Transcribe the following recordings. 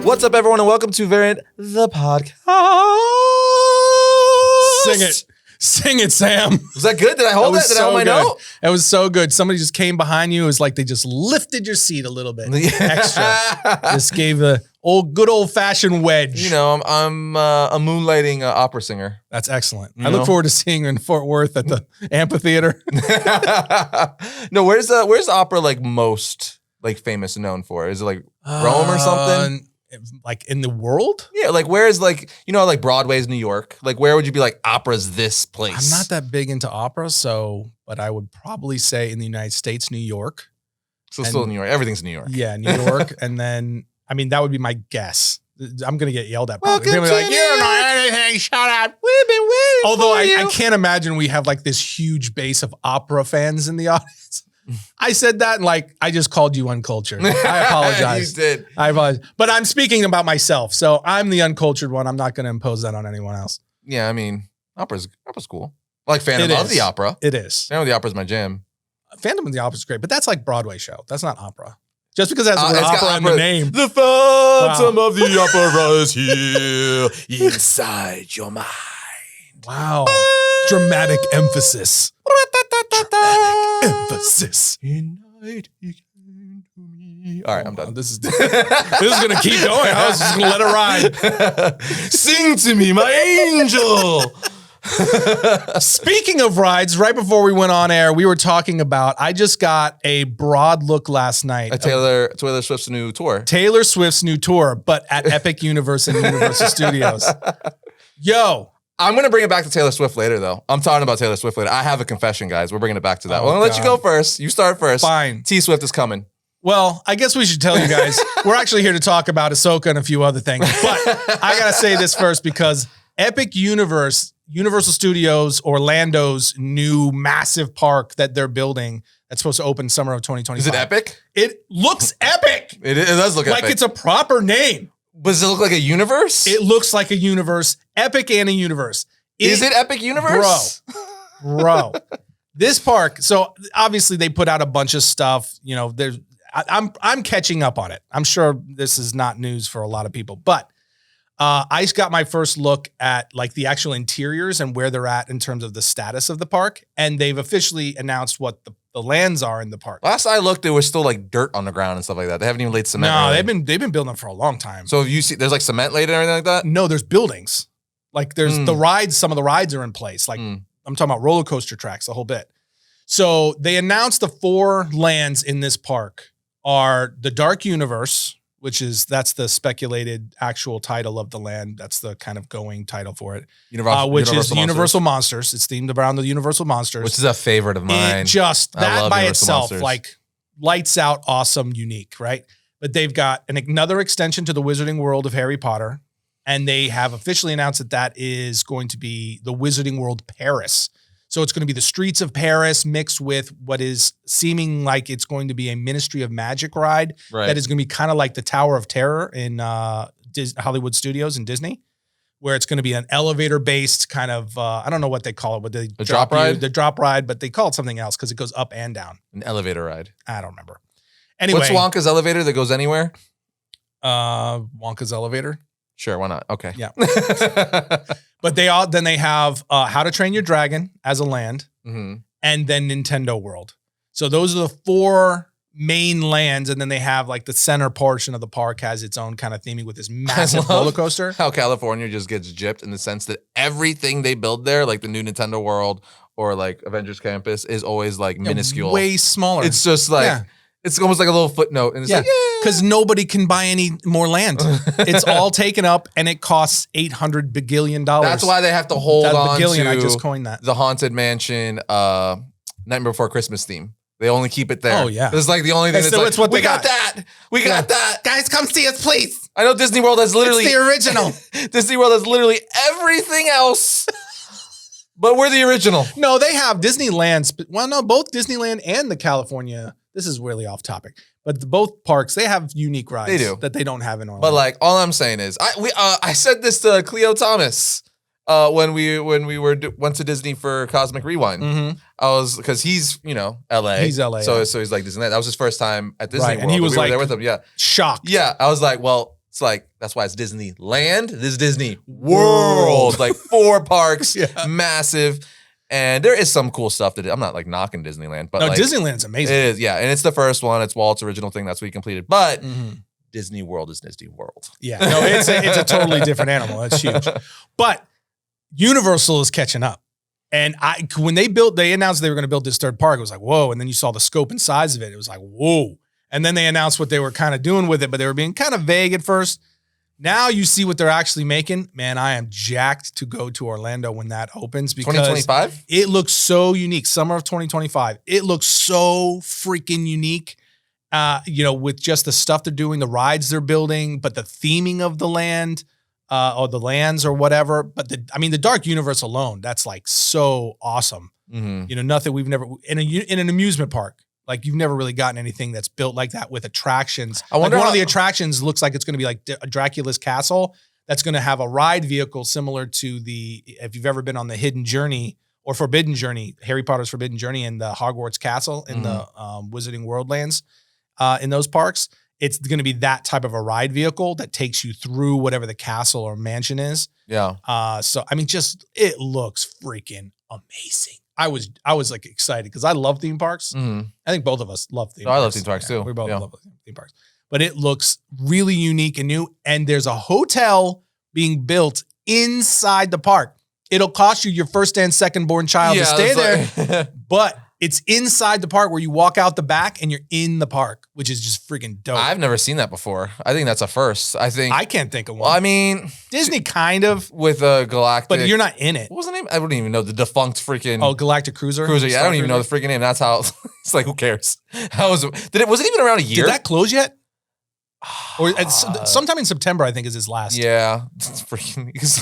What's up, everyone, and welcome to Variant, the podcast. Sing it. Sing it, Sam. Was that good? Did I hold that? Did I hold my note? It was so good. Somebody just came behind you. It was like they just lifted your seat a little bit extra. Just gave a good old fashioned wedge. You know, I'm a moonlighting opera singer. That's excellent. I look forward to seeing you in Fort Worth at the amphitheater. No, where's opera like most like famous and known for? Is it like Rome or something? Like in the world? Yeah, like where is like, you know, like Broadway's New York? Like where would you be like opera's this place? I'm not that big into opera, but I would probably say in the United States, New York. So still New York. Everything's New York. Yeah, New York. And then, I mean, that would be my guess. I'm going to get yelled at. Welcome People to like, you don't know anything. Shut up. We've been waiting Although for you. I can't imagine we have like this huge base of opera fans in the audience. I said that and like, I just called you uncultured. I apologize. You did. I apologize. But I'm speaking about myself. So I'm the uncultured one. I'm not going to impose that on anyone else. Yeah, I mean, opera's cool. I like Phantom of the Opera. It is. Phantom of the Opera's my jam. Phantom of the Opera is great, but that's like Broadway show. That's not opera. Just because it has the word opera in the name. The Phantom of the Opera is here inside your mind. Wow. Dramatic emphasis. Dramatic emphasis. All right, I'm done. This is going to keep going. I was just going to let it ride. Sing to me, my angel. Speaking of rides, right before we went on air, we were talking about, I just got a broad look last night. Taylor Swift's new tour. Taylor Swift's new tour, but at Epic Universe and Universal Studios. Yo. I'm going to bring it back to Taylor Swift later, though. I'm talking about Taylor Swift later. I have a confession, guys. We're bringing it back to that. I'm going to let you go first. You start first. Fine. T Swift is coming. Well, I guess we should tell you guys, we're actually here to talk about Ahsoka and a few other things. But I got to say this first because Epic Universe, Universal Studios, Orlando's new massive park that they're building that's supposed to open summer of 2025. Is it epic? It looks epic. It does look epic. Like it's a proper name. But does it look like a universe? It looks like a universe, epic and a universe. Is it Epic Universe? Bro. This park, so obviously they put out a bunch of stuff. You know, I'm catching up on it. I'm sure this is not news for a lot of people, but I just got my first look at like the actual interiors and where they're at in terms of the status of the park. And they've officially announced what the lands are in the park. Last I looked, there was still like dirt on the ground and stuff like that. They haven't even laid cement. No, they've been building them for a long time. So you see, there's like cement laid and everything like that? No, there's buildings. Like there's the rides, some of the rides are in place. Like I'm talking about roller coaster tracks, the whole bit. So they announced the 4 lands in this park are the Dark Universe, that's the speculated actual title of the land. That's the kind of going title for it. Which is Universal Monsters. It's themed around the Universal Monsters. Which is a favorite of mine. That by itself, like lights out, awesome, unique, right? But they've got another extension to the Wizarding World of Harry Potter. And they have officially announced that is going to be the Wizarding World Paris. So it's going to be the streets of Paris mixed with what is seeming like it's going to be a Ministry of Magic ride. Right. That is going to be kind of like the Tower of Terror in Hollywood Studios and Disney, where it's going to be an elevator-based kind of, I don't know what they call it. But they drop ride? The drop ride, but they call it something else because it goes up and down. An elevator ride. I don't remember. Anyway. What's Wonka's elevator that goes anywhere? Wonka's elevator. Sure, why not? Okay. Yeah. But they have How to Train Your Dragon as a land, and then Nintendo World. So those are the 4 main lands, and then they have like the center portion of the park has its own kind of theming with this massive roller coaster. How California just gets gypped in the sense that everything they build there, like the new Nintendo World or like Avengers Campus, is always like minuscule. Way smaller. It's just like... It's almost like a little footnote. And it's like, because nobody can buy any more land. It's all taken up and it costs $800 billion. That's why they have to hold on to I just coined that. The Haunted Mansion Nightmare Before Christmas theme. They only keep it there. Oh, yeah. It's like the only thing that's like, we got that. We got that. Guys, come see us, please. I know Disney World has literally... It's the original. Disney World has literally everything else. But we're the original. No, they have Disneyland. Well, no, both Disneyland and the California... This is really off topic, but bould parks, they have unique rides that they don't have in Orlando. But like, all I'm saying is, I said this to Cleo Thomas when we went to Disney for Cosmic Rewind. Mm-hmm. I was, because he's LA. He's LA. So he's like Disneyland. That was his first time at Disney World. And he was we were there with him. Yeah. Shocked. Yeah. I was like, well, It's like, that's why it's Disneyland. This is Disney World. Like 4 parks, massive. And there is some cool stuff that I'm not like knocking Disneyland, but like, Disneyland's amazing. It is, yeah. And it's the first one. It's Walt's original thing. That's what he completed. But Disney World is Disney World. Yeah, no, it's a totally different animal. It's huge. But Universal is catching up. And when they announced they were going to build this third park, it was like, whoa. And then you saw the scope and size of it. It was like, whoa. And then they announced what they were kind of doing with it, but they were being kind of vague at first. Now you see what they're actually making. Man, I am jacked to go to Orlando when that opens because 2025? It looks so unique. Summer of 2025. It looks so freaking unique. With just the stuff they're doing, the rides they're building, but the theming of the land, or the lands or whatever. But the Dark Universe alone, that's like so awesome. Nothing we've never in an amusement park. Like you've never really gotten anything that's built like that with attractions. I wonder one of the attractions looks like it's going to be like Dracula's castle. That's going to have a ride vehicle similar to if you've ever been on the Hidden Journey or Forbidden Journey, Harry Potter's Forbidden Journey in the Hogwarts Castle in the Wizarding World lands in those parks. It's going to be that type of a ride vehicle that takes you through whatever the castle or mansion is. Yeah. It looks freaking amazing. I was like excited because I love theme parks. I think both of us love theme parks. I love theme parks too. We both love theme parks. But it looks really unique and new. And there's a hotel being built inside the park. It'll cost you your first and second born child to stay there. But it's inside the park where you walk out the back and you're in the park, which is just freaking dope. I've never seen that before. I think that's a first. I can't think of one. Well, I mean, Disney kind of with a Galactic, but you're not in it. What was the name? I wouldn't even know the defunct freaking Galactic Cruiser. Yeah, I don't even know the freaking name. That's how it's like. Who cares? Was it even around a year? Did that close yet? Or sometime in September, I think is his last. Yeah, it's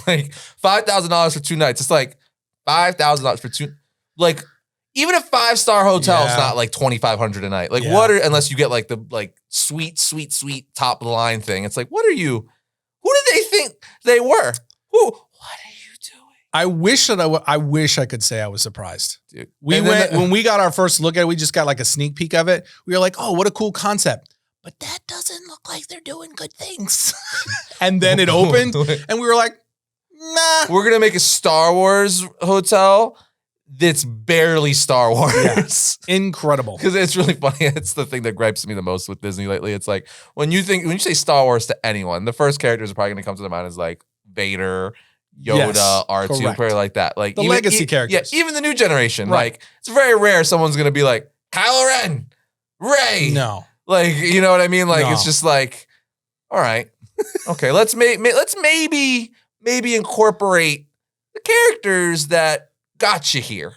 like $5,000 for 2 nights. It's like $5,000 for 2. Like. Even a 5-star hotel is not like $2,500 a night. Like unless you get like the sweet top of the line thing. It's like, who did they think they were? What are you doing? I wish I could say I was surprised. Dude. When we got our first look at it, we just got like a sneak peek of it. We were like, oh, what a cool concept. But that doesn't look like they're doing good things. And then it opened and we were like, nah. We're going to make a Star Wars hotel that's barely Star Wars. Yeah. Incredible. Because it's really funny. It's the thing that gripes me the most with Disney lately. It's like when you say Star Wars to anyone, the first characters are probably going to come to their mind is like Vader, Yoda, R2, probably like that. Like the legacy characters. Yeah, even the new generation. Right. Like it's very rare someone's going to be like Kylo Ren, Rey. No. Like, you know what I mean? Like it's just like, all right, okay, let's maybe incorporate the characters that got you here.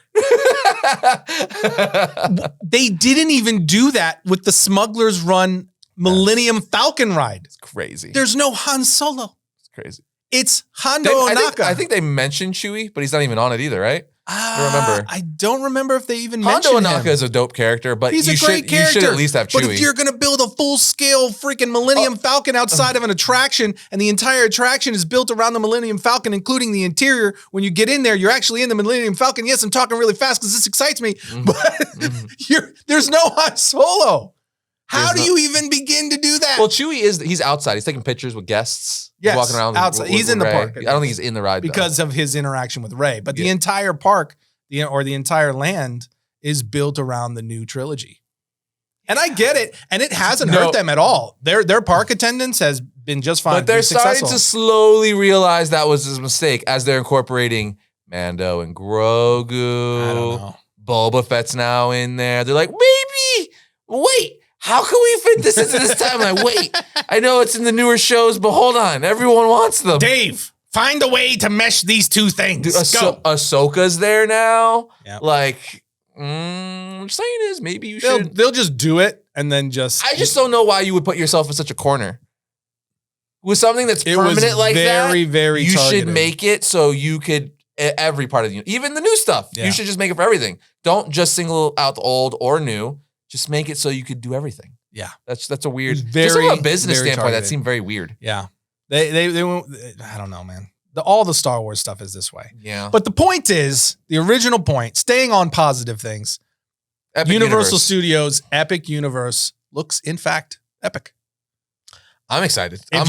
They didn't even do that with the Smuggler's Run Millennium Falcon ride. It's crazy. There's no Han Solo. It's crazy. It's Hondo Ohnaka. I think they mentioned Chewie, but he's not even on it either, right? I don't remember if they even mentioned him. Hondo Ohnaka is a dope character, but he's a great character. You should at least have Chewie. But if you're going to build a full-scale freaking Millennium Falcon outside of an attraction, and the entire attraction is built around the Millennium Falcon, including the interior, when you get in there, you're actually in the Millennium Falcon. Yes, I'm talking really fast because this excites me, but there's no Han Solo. How do you even begin to do that? Well, Chewie he's outside. He's taking pictures with guests. Yes, he's walking around outside. He's in the park. I don't think he's in the ride because of his interaction with Rey. But the entire park, the entire land, is built around the new trilogy. And I get it, and it hasn't hurt them at all. Their park attendance has been just fine. But they're starting to slowly realize that was his mistake as they're incorporating Mando and Grogu. I don't know. Boba Fett's now in there. They're like, maybe wait. How can we fit this into this timeline? Wait, I know it's in the newer shows, but hold on. Everyone wants them. Dave, find a way to mesh these two things. Dude, Ahsoka's there now. Yep. Like, what I'm saying is maybe you should. They'll just do it and then just. I just don't know why you would put yourself in such a corner. With something that's permanent like that, very you targeted. Should make it so you could, every part of the, even the new stuff, you should just make it for everything. Don't just single out the old or new. Just make it so you could do everything. Yeah. That's a weird, just from a business standpoint, targeted. That seemed very weird. Yeah. They won't, I don't know, man. All the Star Wars stuff is this way. Yeah. But the point is, the original point, staying on positive things, Universal Studios' Epic Universe looks, in fact, epic. I'm excited. If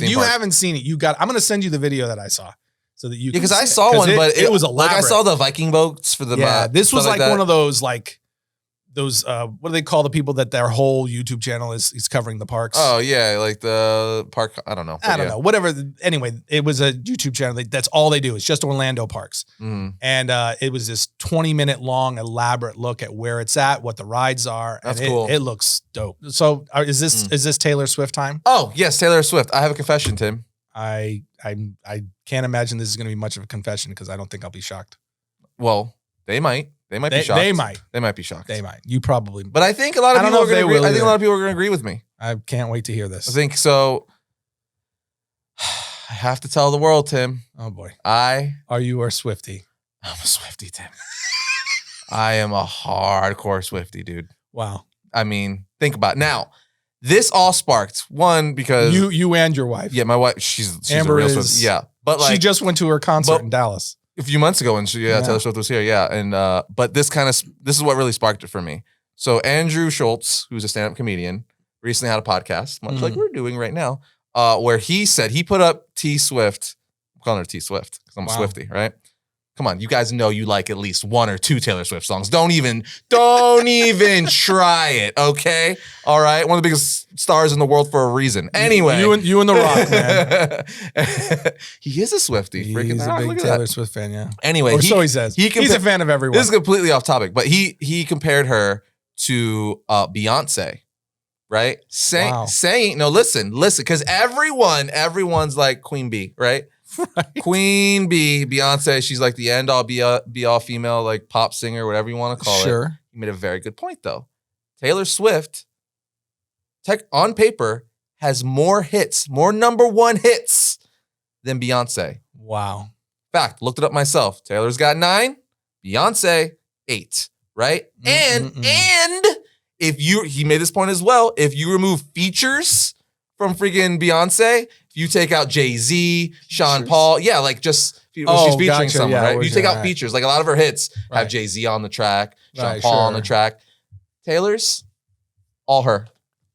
you haven't seen it, I'm going to send you the video that I saw so that you. Because I saw one, but it was elaborate. Like I saw the Viking boats for the. This was like one of those like. Those what do they call the people that their whole YouTube channel is covering the parks? Oh yeah, like the park. I don't know. I don't know. Whatever. Anyway, it was a YouTube channel. That's all they do. It's just Orlando parks. And it was this 20-minute long elaborate look at where it's at, what the rides are. That's and cool. It looks dope. So is this Taylor Swift time? Oh yes, Taylor Swift. I have a confession, Tim. I can't imagine this is going to be much of a confession because I don't think I'll be shocked. Well, they might. They might be shocked. They might. They might be shocked. They might. You probably. But I think a lot of people are going to agree. I think a lot of people are going to agree with me. I can't wait to hear this. I think so. I have to tell the world, Tim. Oh boy. Are you a Swifty? I'm a Swifty, Tim. I am a hardcore Swifty, dude. Wow. I mean, think about it. Now, this all sparked one because you and your wife. Yeah, my wife. She's Amber a real Swifty. Yeah, but like she just went to her concert in Dallas a few months ago, and Taylor Swift was here. Yeah, and but this is what really sparked it for me. So Andrew Schultz, who's a stand-up comedian, recently had a podcast, much like we're doing right now, where he said he put up T Swift. I'm calling her T Swift because I'm a Swifty, right? Come on, you guys know you like at least one or two Taylor Swift songs. Don't even try it, okay? All right, one of the biggest stars in the world for a reason. Anyway, you and The Rock, man. He is a Swifty. He's a big Taylor Swift fan, yeah. Anyway, so he says. He's a fan of everyone. This is completely off topic, but he compared her to Beyonce, right? Saying no, listen, because everyone's like Queen Bee, right? Right. Queen Bee, Beyonce, she's like the end all be all female like pop singer, whatever you want to call it. Sure. You made a very good point though. Taylor Swift, on paper, has more number one hits than Beyonce. Wow. Fact, looked it up myself. Taylor's got 9, Beyonce 8, right? And he made this point as well. If you remove features from freaking Beyonce, if you take out Jay-Z, Sean Paul, yeah, like just she's featuring someone, right? You take out features, like a lot of her hits have Jay-Z on the track, Sean Paul on the track. Taylor's all her.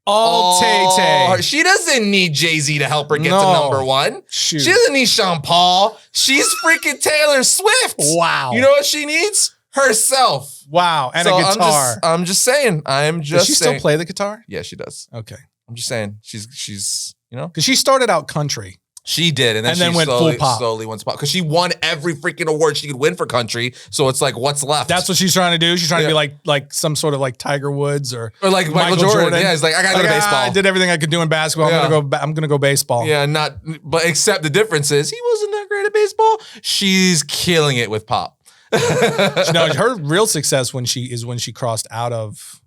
All Tay-Tay. She doesn't need Jay-Z to help her get to number one. Shoot. She doesn't need Sean Paul. She's freaking Taylor Swift. Wow. You know what she needs? Herself. Wow. And a guitar. I'm just saying. Does she still play the guitar? Yeah, she does. Okay. I'm just saying. She's because she started out country. She did, and then she went full pop. Slowly went to pop because she won every freaking award she could win for country. So it's like, what's left? That's what she's trying to do. She's trying to be like some sort of like Tiger Woods or like Michael Jordan. Yeah, he's like, I gotta go to baseball. I did everything I could do in basketball. I'm gonna go baseball. Yeah, but except the difference is he wasn't that great at baseball. She's killing it with pop. No, her real success when she crossed out of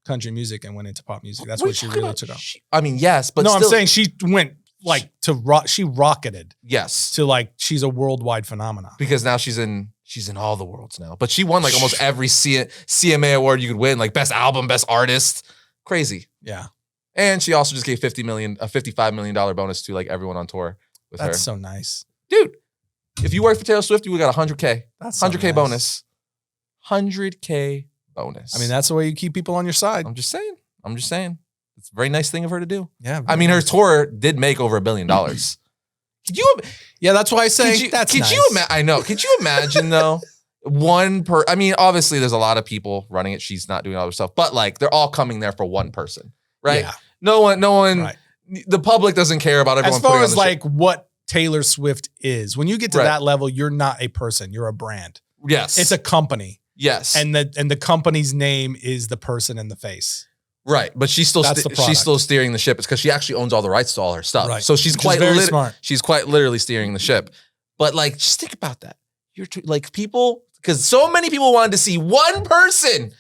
country music and went into pop music. That's what she really took off. I mean, yes, but I'm saying she went like to rock. She rocketed. Yes, to like she's a worldwide phenomenon because now she's in all the worlds now. But she won like almost every CMA award you could win, like best album, best artist. Crazy. Yeah. And she also just gave $55 million bonus to like everyone on tour with her. That's so nice, dude. If you work for Taylor Swift, you got $100K. That's $100K nice. Bonus. $100K bonus. I mean, that's the way you keep people on your side. I'm just saying. It's a very nice thing of her to do. Yeah. I mean, her tour did make over $1 billion. Could you? Yeah, that's why I say that's nice. I know. Could you imagine though? I mean, obviously, there's a lot of people running it. She's not doing all her stuff, but like they're all coming there for one person, right? Yeah. No one. Right. The public doesn't care about everyone. As far as like what Taylor Swift is, when you get to that level, you're not a person. You're a brand. Yes. It's a company. Yes. And the company's name is the person in the face. Right. But she's still steering the ship. It's because she actually owns all the rights to all her stuff. Right. So she's quite smart. She's quite literally steering the ship. But like, just think about that. You're like people, because so many people wanted to see one person, $1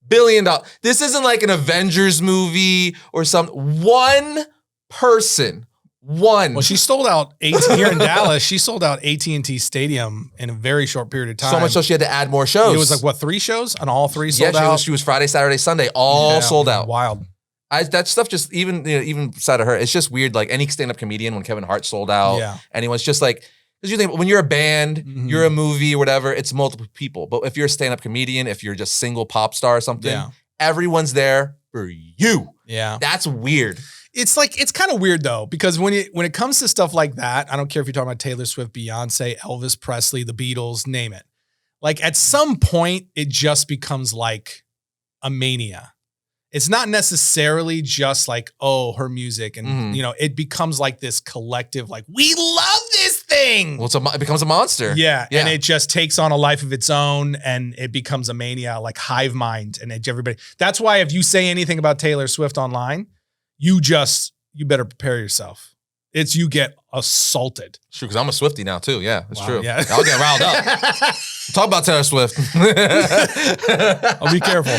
billion. This isn't like an Avengers movie or one person. Well, she sold out here in Dallas. She sold out AT&T Stadium in a very short period of time. So much so she had to add more shows. It was like what, 3 shows, and all 3 sold out. She was Friday, Saturday, Sunday, all sold out. Wild. That stuff just even side of her. It's just weird. Like any stand-up comedian when Kevin Hart sold out. Yeah. Anyone's just like because you think when you're a band, you're a movie or whatever. It's multiple people. But if you're a stand-up comedian, if you're just single pop star or something, everyone's there for you. Yeah. That's weird. It's like, it's kind of weird though, because when it comes to stuff like that, I don't care if you're talking about Taylor Swift, Beyonce, Elvis Presley, the Beatles, name it. Like at some point, it just becomes like a mania. It's not necessarily just like, oh, her music. And, it becomes like this collective, like, we love this thing. Well, it becomes a monster. Yeah. And it just takes on a life of its own and it becomes a mania, like hive mind. And everybody, that's why if you say anything about Taylor Swift online, you better prepare yourself. You get assaulted. It's true, because I'm a Swifty now too. Yeah, it's true. Yeah. I'll get riled up. Talk about Taylor Swift. I'll be careful.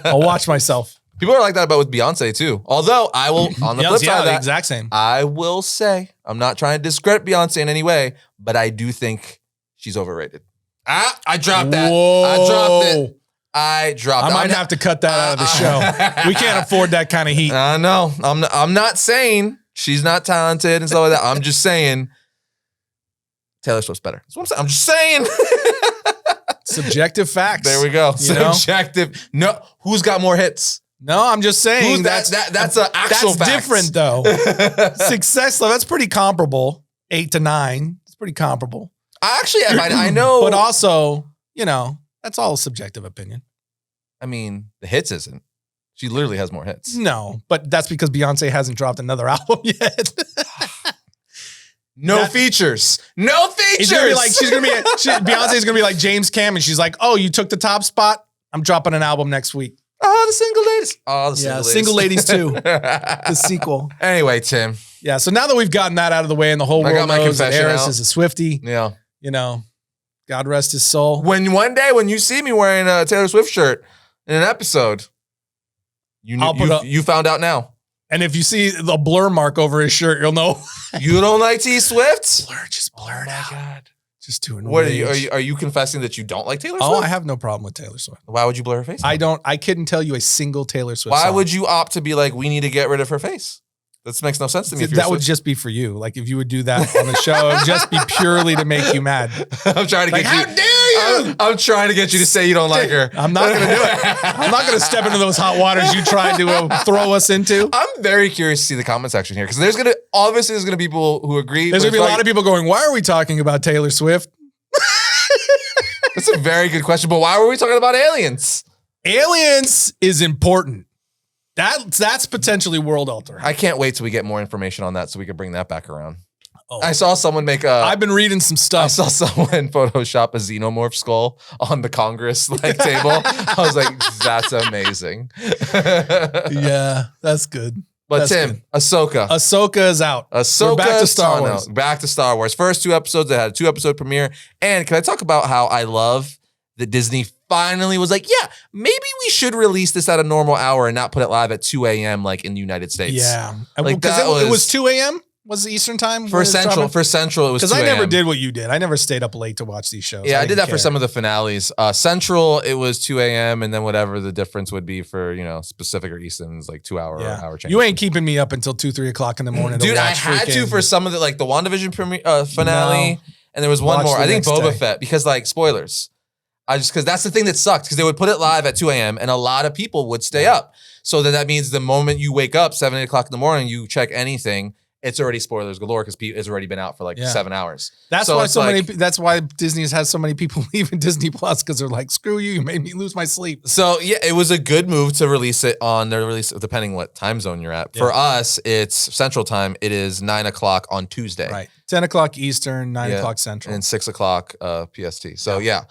I'll watch myself. People are like that about with Beyonce too. Although I will, on the flip side of that, the exact same. I will say, I'm not trying to discredit Beyonce in any way, but I do think she's overrated. I dropped that. Whoa. I dropped it. I might have to cut that out of the show. We can't afford that kind of heat. I know. I'm not saying she's not talented and stuff like that. I'm just saying Taylor Swift's better. That's what I'm saying. I'm just saying. Subjective facts. There we go. Subjective. No, who's got more hits? No, I'm just saying that's an actual that's different though. Success level, that's pretty comparable. 8 to 9. It's pretty comparable. I know. But also, that's all a subjective opinion. I mean, the hits isn't. She literally has more hits. No, but that's because Beyonce hasn't dropped another album yet. No features. No features. It's gonna be like Beyonce's gonna be like James Cam, and she's like, "Oh, you took the top spot. I'm dropping an album next week." Oh, the single ladies. Oh, the single ladies. Single ladies too. The sequel. Anyway, Tim. Yeah. So now that we've gotten that out of the way, and the whole world knows that Arris is a Swiftie. Yeah. God rest his soul. One day when you see me wearing a Taylor Swift shirt in an episode, you found out now. And if you see the blur mark over his shirt, you'll know. You don't like T Swift? Just blur it out. Oh my God. Just doing what are you confessing that you don't like Taylor Swift? Oh, I have no problem with Taylor Swift. Why would you blur her face? I couldn't tell you a single Taylor Swift song. Why would you opt to be like, we need to get rid of her face? This makes no sense to me. That would just be for you. Like if you would do that on the show, it would just be purely to make you mad. I'm trying to get you. How dare you? I'm trying to get you to say you don't like her. I'm not going to do it. I'm not going to step into those hot waters you tried to throw us into. I'm very curious to see the comment section here because there's going to be people who agree. There's going to be a lot of people going, why are we talking about Taylor Swift? That's a very good question. But why were we talking about aliens? Aliens is important. That's potentially world altering. I can't wait till we get more information on that so we can bring that back around. Oh. I saw someone I've been reading some stuff. I saw someone Photoshop a xenomorph skull on the Congress table. I was like, that's amazing. Yeah, that's good. But that's Tim, good. Ahsoka is out. We're back to Star Wars. Back to Star Wars. First 2 episodes, they had a 2-episode premiere. And can I talk about how I love that Disney finally was like, yeah, maybe we should release this at a normal hour and not put it live at 2 a.m. like in the United States. Yeah. Because it was 2 a.m.? Was it Eastern time? For Central, it was 2 a.m. Because I never did what you did. I never stayed up late to watch these shows. Yeah, I did that for some of the finales. Central, it was 2 a.m. and then whatever the difference would be for, Pacific or Eastern's like 2 hour change. You ain't keeping me up until 2, 3 o'clock in the morning. Dude, I had to for some of the the WandaVision finale. No. And there was one more. I think Boba Fett, because spoilers. Because that's the thing that sucked, because they would put it live at 2 a.m. and a lot of people would stay up. So that means the moment you wake up, 7, 8 o'clock in the morning, you check anything, it's already spoilers galore because it's already been out for 7 hours. That's why that's why Disney has so many people leaving Disney Plus, because they're like, screw you, you made me lose my sleep. So yeah, it was a good move to release it on their release, depending what time zone you're at. Yeah. For us, it's Central Time. It is 9 o'clock on Tuesday. Right. 10 o'clock Eastern, 9 o'clock Central. And 6 o'clock PST. So yeah.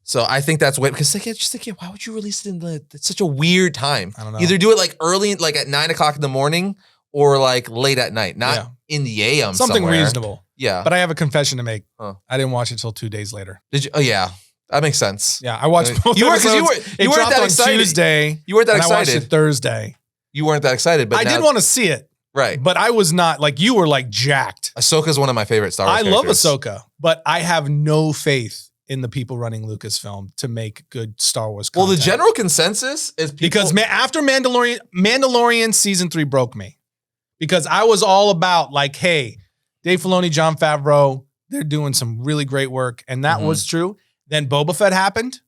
So I think that's weird, because just thinking, why would you release it it's such a weird time? I don't know. Either do it early, at 9 o'clock in the morning, or late at night, not in the AM. Something somewhere. Reasonable. Yeah. But I have a confession to make. Huh. I didn't watch it until 2 days later. Did you? Oh yeah, that makes sense. Yeah, I watched both episodes. You weren't that excited. Tuesday. You weren't that excited. I watched it Thursday. You weren't that excited, but I did want to see it. Right. But I was not you were jacked. Ahsoka's one of my favorite Star Wars characters. I love Ahsoka, but I have no faith in the people running Lucasfilm to make good Star Wars content. Well, the general consensus is because after Mandalorian season 3 broke me, because I was all about hey, Dave Filoni, Jon Favreau, they're doing some really great work, and that was true. Then Boba Fett happened,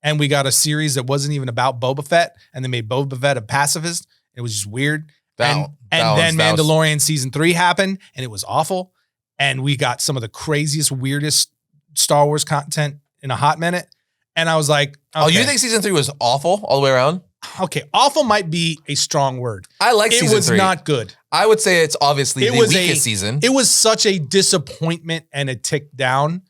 and we got a series that wasn't even about Boba Fett, and they made Boba Fett a pacifist. It was just weird. And then Mandalorian season 3 happened, and it was awful. And we got some of the craziest, weirdest Star Wars content in a hot minute. And I was like, okay. Oh, you think season 3 was awful all the way around? Okay, awful might be a strong word. I like season 3. It was not good. I would say it's obviously the weakest season. It was such a disappointment and a tick down,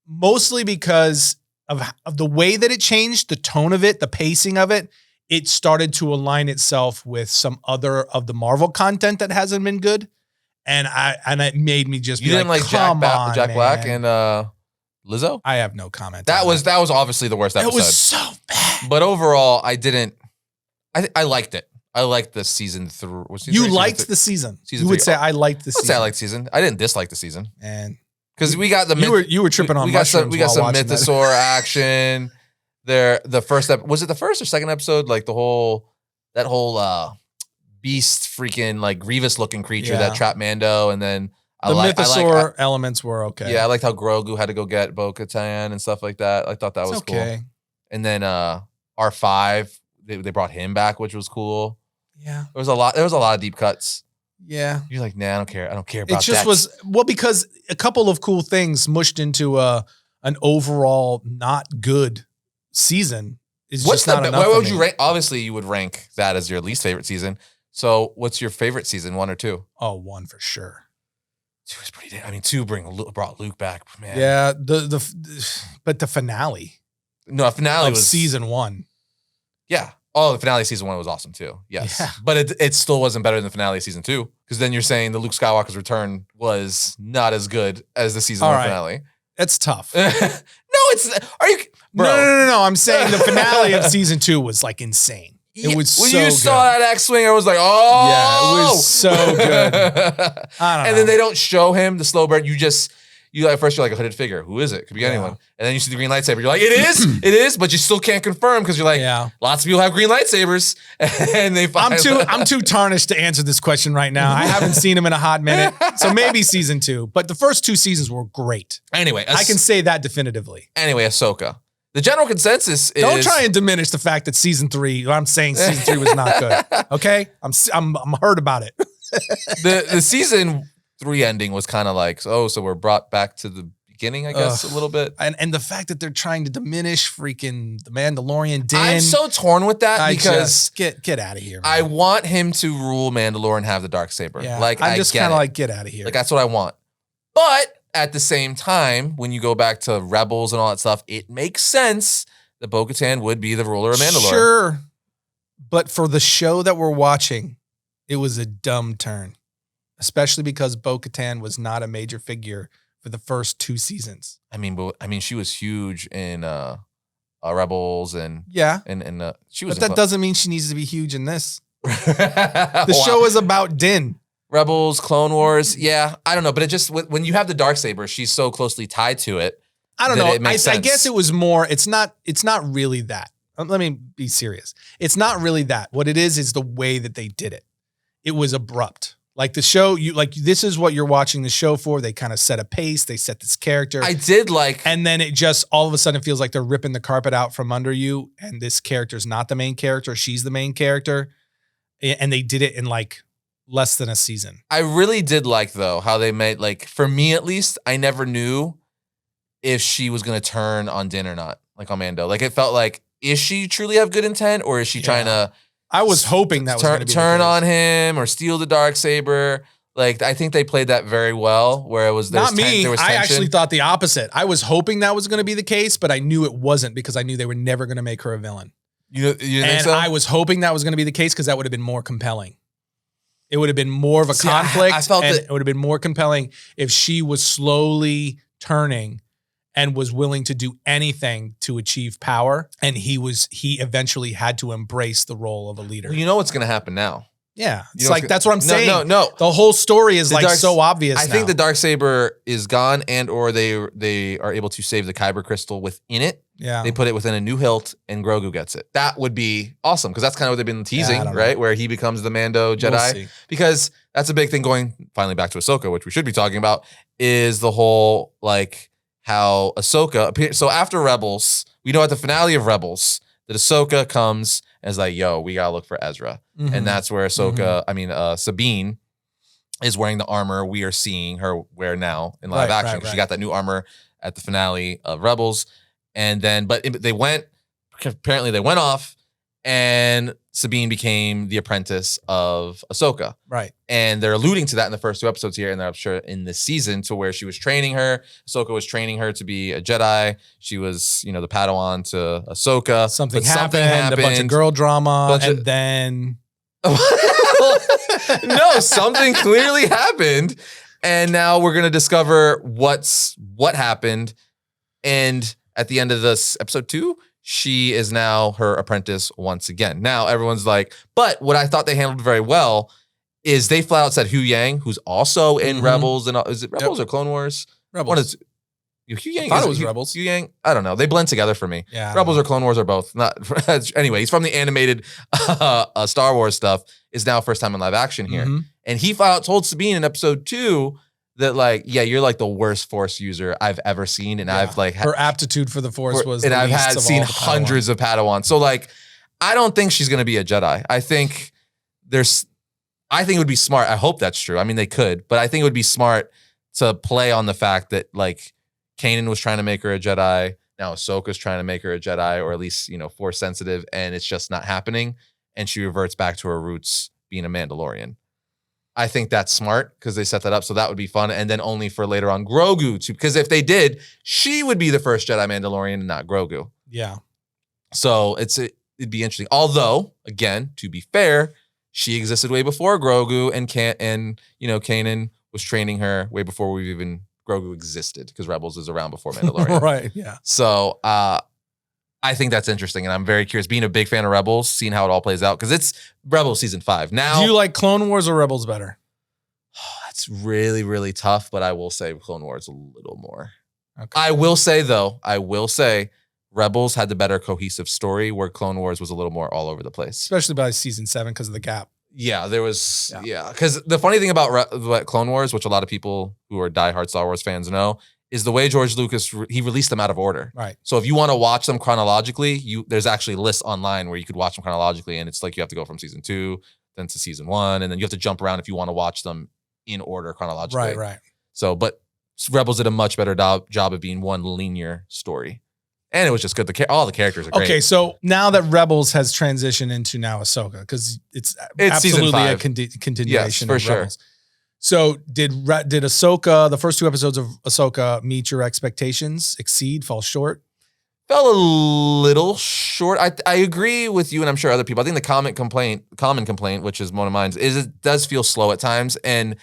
mostly because of the way that it changed, the tone of it, the pacing of it. It started to align itself with some other of the Marvel content that hasn't been good. And it made me just be like, come on, Jack Black and Lizzo? I have no comment. That was obviously the worst episode. It was so bad. But overall, I liked it. I liked the season 3. You liked the season. You would say I liked the season. I would say I liked the season. I didn't dislike the season. And because we got the you were tripping on mushrooms. We got some mythosaur action. The first was it the first or second episode? Like that whole beast freaking like Grievous looking creature that trapped Mando, and then the mythosaur elements were okay. Yeah, I liked how Grogu had to go get Bo-Katan and stuff like that. I thought that was cool. And then R5, they brought him back, which was cool. Yeah, there was a lot of deep cuts. Yeah, you're like, nah, I don't care. I don't care about that. It just was because a couple of cool things mushed into an overall not good season is just not enough. Why would you rank? Obviously, you would rank that as your least favorite season. So, what's your favorite season, 1 or 2? Oh, 1 for sure. 2 is pretty. I mean, 2 brought Luke back, man. Yeah, but the finale. No, finale was season 1. Yeah. Oh, the finale of season 1 was awesome too. Yes, but it still wasn't better than the finale of season 2 because then you're saying the Luke Skywalker's return was not as good as the season 1 finale. It's tough. No, it's. Are you? Bro. No. I'm saying the finale of season 2 was like insane. It was when so you good. saw that X-Wing, I was like, oh, yeah, it was so good. I don't know. And then they don't show him the slow burn. You at first you're like a hooded figure. Who is it? Could be anyone. And then you see the green lightsaber. You're like, it is, but you still can't confirm because you're like, lots of people have green lightsabers, and they find I'm too tarnished to answer this question right now. I haven't seen him in a hot minute, so maybe season 2. But the first 2 seasons were great. Anyway, I can say that definitively. Anyway, Ahsoka. The general consensus is don't try and diminish the fact that season 3. I'm saying season 3 was not good. Okay, I'm hurt about it. The season 3 ending was kind of like, so we're brought back to the beginning, I guess, a little bit. And the fact that they're trying to diminish freaking the Mandalorian Din. I'm so torn with that because get out of here, man. I want him to rule Mandalore and have the Darksaber. Yeah, like I'm just kind of like, get out of here. Like that's what I want. But at the same time, when you go back to Rebels and all that stuff, it makes sense that Bo-Katan would be the ruler of Mandalore. Sure. But for the show that we're watching, it was a dumb turn. Especially because Bo-Katan was not a major figure for the first 2 seasons. I mean, she was huge in Rebels and she was. But that doesn't mean she needs to be huge in this. The show is about Din. Rebels, Clone Wars, yeah, I don't know, but it just when you have the Darksaber, she's so closely tied to it. I don't know. I guess it was more. It's not really that. Let me be serious. It's not really that. What it is the way that they did it. It was abrupt. Like the show, this is what you're watching the show for. They kind of set a pace. They set this character. I did like, and then it just all of a sudden it feels like they're ripping the carpet out from under you. And this character's not the main character. She's the main character, and they did it in like less than a season. I really did like though how they made, like, for me at least, I never knew if she was gonna turn on Din or not, like on Mando. Like it felt like, is she truly have good intent, or is she trying to? I was hoping that was going to be turn on him or steal the Darksaber. Like I think they played that very well. Where it was not me. There was tension. I actually thought the opposite. I was hoping that was going to be the case, but I knew it wasn't because I knew they were never going to make her a villain. You didn't think so? I was hoping that was going to be the case because that would have been more compelling. It would have been more of a conflict. I felt and it would have been more compelling if she was slowly turning and was willing to do anything to achieve power. And he eventually had to embrace the role of a leader. Well, you know what's going to happen now. Yeah. It's like, that's what I'm saying. No. The whole story is like so obvious I think the Darksaber is gone, and or they are able to save the Kyber crystal within it. Yeah. They put it within a new hilt and Grogu gets it. That would be awesome because that's kind of what they've been teasing, right? Where he becomes the Mando Jedi. Because that's a big thing going finally back to Ahsoka, which we should be talking about, is the whole like how Ahsoka appears. So after Rebels, we know at the finale of Rebels that Ahsoka comes and is like, yo, we gotta look for Ezra. Mhm. And that's where Sabine is wearing the armor we are seeing her wear now in live action. She got that new armor at the finale of Rebels. And then, they went off, and Sabine became the apprentice of Ahsoka. Right. And they're alluding to that in the first 2 episodes here, and I'm sure in this season, to where she was training her. Ahsoka was training her to be a Jedi. She was, the Padawan to Ahsoka. Something happened, a bunch of girl drama, and then... No, something clearly happened. And now we're going to discover what happened. And at the end of this episode 2, she is now her apprentice once again. Now everyone's like, but what I thought they handled very well is they flat out said Hu Yang, who's also in Rebels, and is it Rebels or Clone Wars? Rebels. Hu Yang. I thought it was Rebels. Hu Yang. I don't know. They blend together for me. Yeah. Rebels or Clone Wars are both not. Anyway, he's from the animated Star Wars stuff. Is now first time in live action here, and he flat out told Sabine in episode 2 that, like, yeah, you're like the worst Force user I've ever seen, and I've like her aptitude for the Force was, and I've seen hundreds of Padawans. So like, I don't think she's gonna be a Jedi. I think it would be smart. I hope that's true. I mean, they could, but I think it would be smart to play on the fact that, like, Kanan was trying to make her a Jedi. Now Ahsoka's trying to make her a Jedi, or at least, Force sensitive, and it's just not happening. And she reverts back to her roots being a Mandalorian. I think that's smart because they set that up. So that would be fun. And then only for later on Grogu, because if they did, she would be the first Jedi Mandalorian and not Grogu. Yeah. So it'd be interesting. Although, again, to be fair, she existed way before Grogu, and Kanan was training her way before Grogu existed, because Rebels is around before Mandalorian. Right. Yeah. So I think that's interesting, and I'm very curious. Being a big fan of Rebels, seeing how it all plays out, because it's Rebels season 5 now. Do you like Clone Wars or Rebels better? That's really, really tough, but I will say Clone Wars a little more. Okay. I will say Rebels had the better cohesive story, where Clone Wars was a little more all over the place. Especially by season 7 because of the gap. Yeah, there was, because the funny thing about Clone Wars, which a lot of people who are diehard Star Wars fans know, is the way George Lucas, he released them out of order. Right. So if you want to watch them chronologically, there's actually lists online where you could watch them chronologically, and it's like you have to go from season 2, then to season 1, and then you have to jump around if you want to watch them in order chronologically. Right. So, but Rebels did a much better job of being one linear story. And it was just good. All the characters are great. Okay, so now that Rebels has transitioned into now Ahsoka, because it's absolutely a continuation of Rebels. So did Ahsoka, the first 2 episodes of Ahsoka, meet your expectations, exceed, fall short? Fell a little short. I agree with you, and I'm sure other people. I think the common complaint, which is one of mine, is it does feel slow at times, and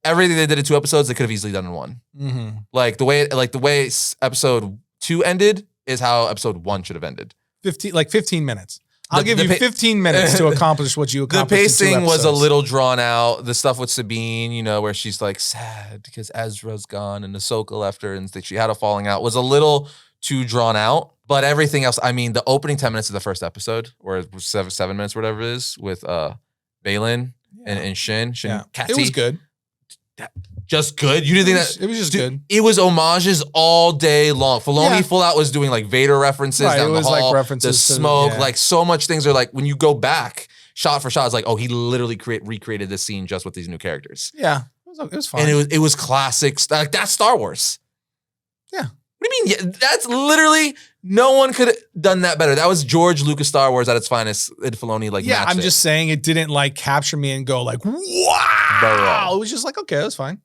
everything they did in 2 episodes, they could have easily done in 1. Mm-hmm. Like the way episode 2 ended is how episode 1 should have ended. 15 minutes. I'll give you 15 minutes to accomplish what you accomplished. The pacing was a little drawn out. The stuff with Sabine, where she's like sad because Ezra's gone and Ahsoka left her and she had a falling out, was a little too drawn out. But everything else, I mean, the opening 10 minutes of the first episode, or 7 minutes, whatever it is, with Baylan and Shin. It was good. Just good. You didn't think that? It was just good. It was homages all day long. Filoni full out was doing like Vader references down the hall. Like references the smoke, like so much things are like, when you go back shot for shot, it's like, oh, he literally recreated this scene just with these new characters. Yeah, it was fun. And it was classic. Like, that's Star Wars. Yeah. What do you mean? Yeah, that's literally, no one could have done that better. That was George Lucas Star Wars at its finest. Filoni I'm just saying it didn't like capture me and go like, wow. It was just like, okay, that's fine.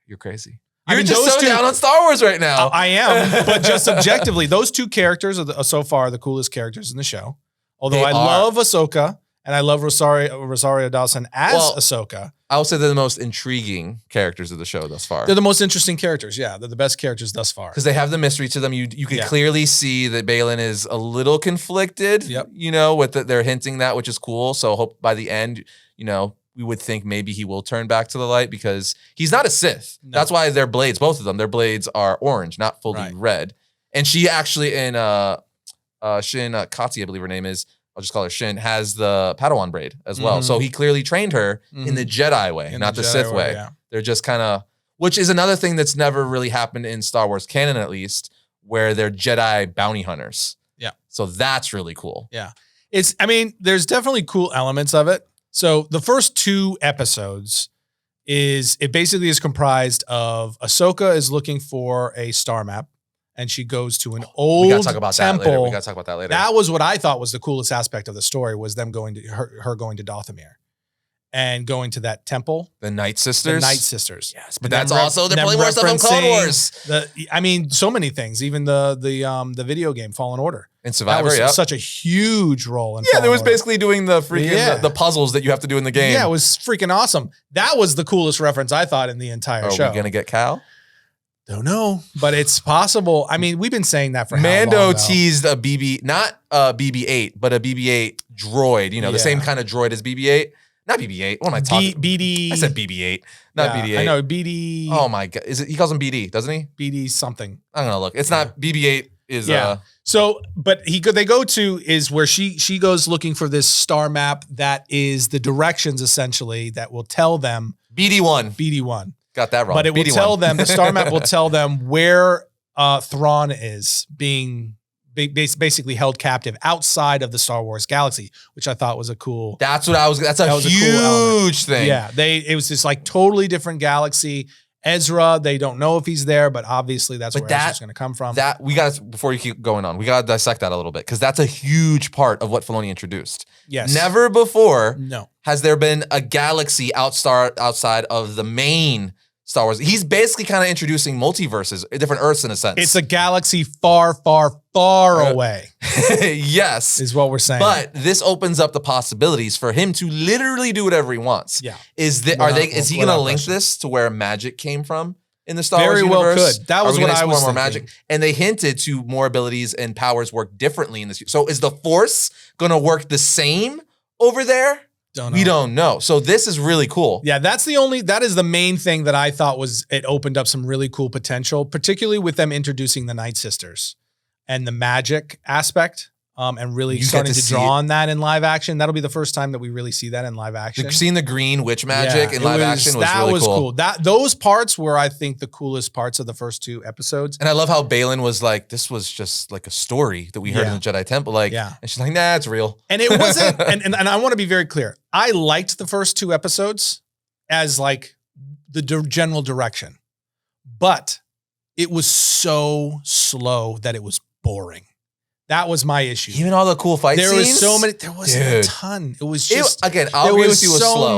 You're crazy. You're just so down on Star Wars right now. I am, but just objectively, those 2 characters are so far the coolest characters in the show. Although I love Ahsoka and I love Rosario Dawson as Ahsoka. I would say they're the most intriguing characters of the show thus far. They're the most interesting characters. Yeah, they're the best characters thus far. Because they have the mystery to them. You can clearly see that Baylan is a little conflicted, with they're hinting that, which is cool. So hope by the end, we would think maybe he will turn back to the light, because he's not a Sith. No. That's why their blades, both of them, their blades are orange, not fully red. And she actually, in Shin Katsi, I believe her name is, I'll just call her Shin, has the Padawan braid as well. So he clearly trained her in the Jedi way, not the Sith way. Yeah. They're just kind of, which is another thing that's never really happened in Star Wars canon, at least, where they're Jedi bounty hunters. Yeah. So that's really cool. Yeah. I mean, there's definitely cool elements of it. So the first 2 episodes it basically is comprised of Ahsoka is looking for a star map, and she goes to an old temple. We gotta talk about that later. That was what I thought was the coolest aspect of the story, was them going to her going to Dathomir and going to that temple. The Night Sisters? The Night Sisters. Yes, but that's also, they're pulling more stuff from Clone Wars. I mean, so many things. Even the video game Fallen Order. And Survivor, that was such a huge role in Fallen there was Order. basically doing the freaking the puzzles that you have to do in the game. Yeah, it was freaking awesome. That was the coolest reference I thought in the entire show. Are we gonna get Cal? Don't know, but it's possible. I mean, we've been saying that for Mando how long, teased a not a BB-8, but a BB-8 droid. You know, the same kind of droid as BB-8. Not BB-8. What am I talking? BD. I said BB-8, not BD-8. I know BD. Oh my god, is it? He calls him BD, doesn't he? BD something. I'm gonna look. It's not BB-8. So, but they go to is where she goes looking for this star map that is the directions essentially that will tell them BD1. Got that wrong. But it will tell them, the star map will tell them where Thrawn is being basically held captive outside of the Star Wars galaxy, which I thought was a cool. That's a huge thing. Yeah, it was this like totally different galaxy. Ezra, they don't know if he's there, but obviously that's where Ezra's going to come from. Before you keep going on, we got to dissect that a little bit, because that's a huge part of what Filoni introduced. Yes. Never before has there been a galaxy outside of the main Star Wars. He's basically kind of introducing multiverses, different Earths in a sense. It's a galaxy far, far, far away. Yes. Is what we're saying. But this opens up the possibilities for him to literally do whatever he wants. Yeah. Is he going to link this to where magic came from in the Star Wars universe? Very well could. That was what I was thinking. Magic? And they hinted to more abilities and powers work differently in this. So is the Force going to work the same over there? We don't know. So this is really cool. Yeah, that is the main thing that I thought it opened up some really cool potential, particularly with them introducing the Night Sisters and the magic aspect. And really starting to draw on that in live action. That'll be the first time that we really see that in live action. Seeing the green witch magic in live action was really cool. Those parts were, I think, the coolest parts of the first 2 episodes. And I love how Balin was like, this was just like a story that we heard in the Jedi Temple. And she's like, nah, it's real. And it wasn't, and I want to be very clear. I liked the first 2 episodes as like the general direction, but it was so slow that it was boring. That was my issue. Even all the cool fight scenes? There wasn't a ton. It was just, again, I'll agree with you, it was slow.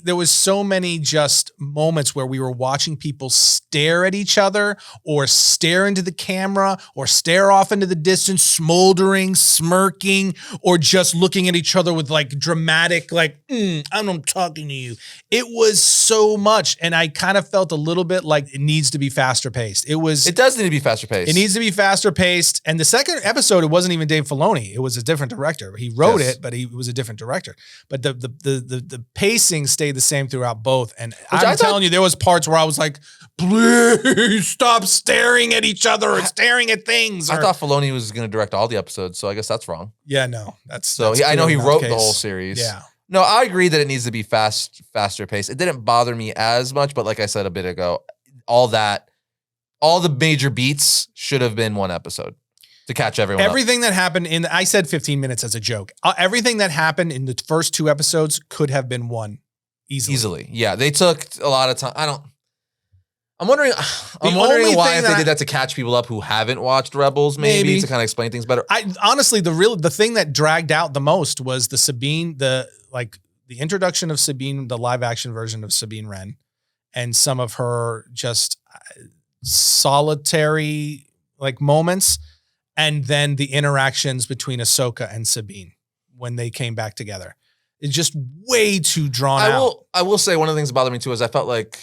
There was so many just moments where we were watching people stare at each other or stare into the camera or stare off into the distance, smoldering, smirking, or just looking at each other with like dramatic, like, I'm not talking to you. It was so much. And I kind of felt a little bit like it needs to be faster paced. It does need to be faster paced. It needs to be faster paced. And the second episode, it wasn't even Dave Filoni. It was a different director. He wrote it, but he was a different director. But the pacing stayed the same throughout both. And I'm telling you, there was parts where I was like, please stop staring at each other or staring at things. I thought Filoni was going to direct all the episodes, so I guess that's wrong. Yeah, no. I know he wrote the whole series. Yeah. No, I agree that it needs to be faster paced. It didn't bother me as much, but like I said a bit ago, all the major beats should have been one episode to catch everyone Everything that happened I said 15 minutes as a joke. Everything that happened in the first 2 episodes could have been one easily. Yeah, they took a lot of time. I'm wondering why if they did that to catch people up who haven't watched Rebels, maybe to kind of explain things better. Honestly, the thing that dragged out the most was the Sabine, the introduction of Sabine, the live action version of Sabine Wren, and some of her just solitary like moments. And then the interactions between Ahsoka and Sabine when they came back together. It's just way too drawn out. I will say one of the things that bothered me too is I felt like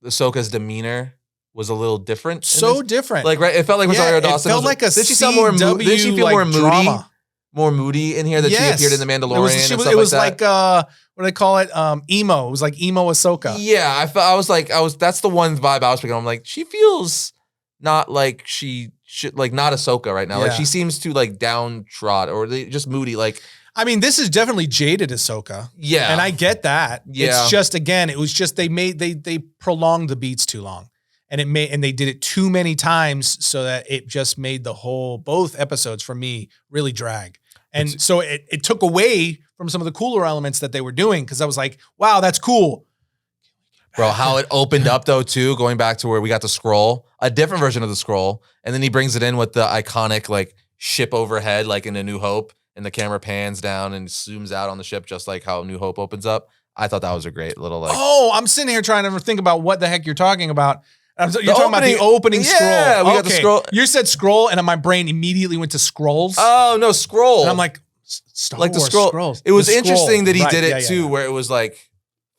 Ahsoka's demeanor was a little different. So different. Like, right? It felt like Rosario Dawson. It felt like a did she feel more moody? Drama. More moody in here that she appeared in The Mandalorian. It was like what do they call it? Emo. It was like emo Ahsoka. Yeah, that's the one vibe I was picking. I'm like, she feels not like she should, like not Ahsoka right now. Like she seems too like downtrodden or just moody. Like, I mean, this is definitely jaded Ahsoka. Yeah. And I get that. Yeah. It's just, again, it was just, they prolonged the beats too long. And they did it too many times so that it just made both episodes for me really drag. And so it took away from some of the cooler elements that they were doing because I was like, wow, that's cool. Bro, how it opened up though too, going back to where we got the scroll, a different version of the scroll, and then he brings it in with the iconic like ship overhead, like in A New Hope, and the camera pans down and zooms out on the ship, just like how New Hope opens up. I thought that was a great little like. Oh, I'm sitting here trying to think about what the heck you're talking about. You're talking about the opening scroll. Yeah, we got the scroll. You said scroll, and my brain immediately went to scrolls. Oh no, scroll! And I'm like, Star Wars, the scroll. Scrolls. It was interesting that he did it too, where it was like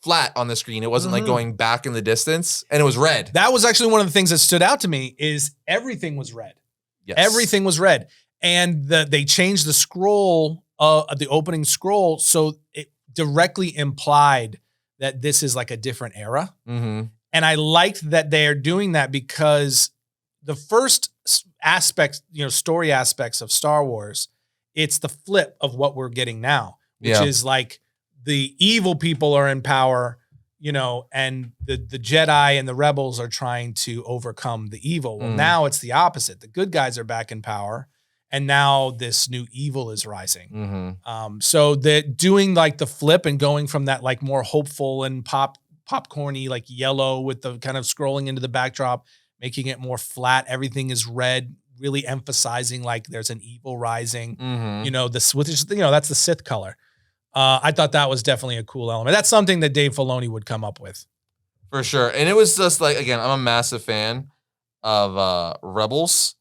flat on the screen. It wasn't like going back in the distance, and it was red. That was actually one of the things that stood out to me. Is everything was red. Yes. Everything was red, and they changed the scroll, the opening scroll, so it directly implied that this is like a different era. Mm-hmm. And I liked that they're doing that because the first aspects, story aspects of Star Wars, it's the flip of what we're getting now, which is like the evil people are in power, and the Jedi and the rebels are trying to overcome the evil. Well, now it's the opposite. The good guys are back in power, and now this new evil is rising. Mm-hmm. So they're doing like the flip and going from that like more hopeful and popcorny, like yellow with the kind of scrolling into the backdrop, making it more flat. Everything is red, really emphasizing like there's an evil rising. That's the Sith color. I thought that was definitely a cool element. That's something that Dave Filoni would come up with. For sure. And it was just like, again, I'm a massive fan of Rebels,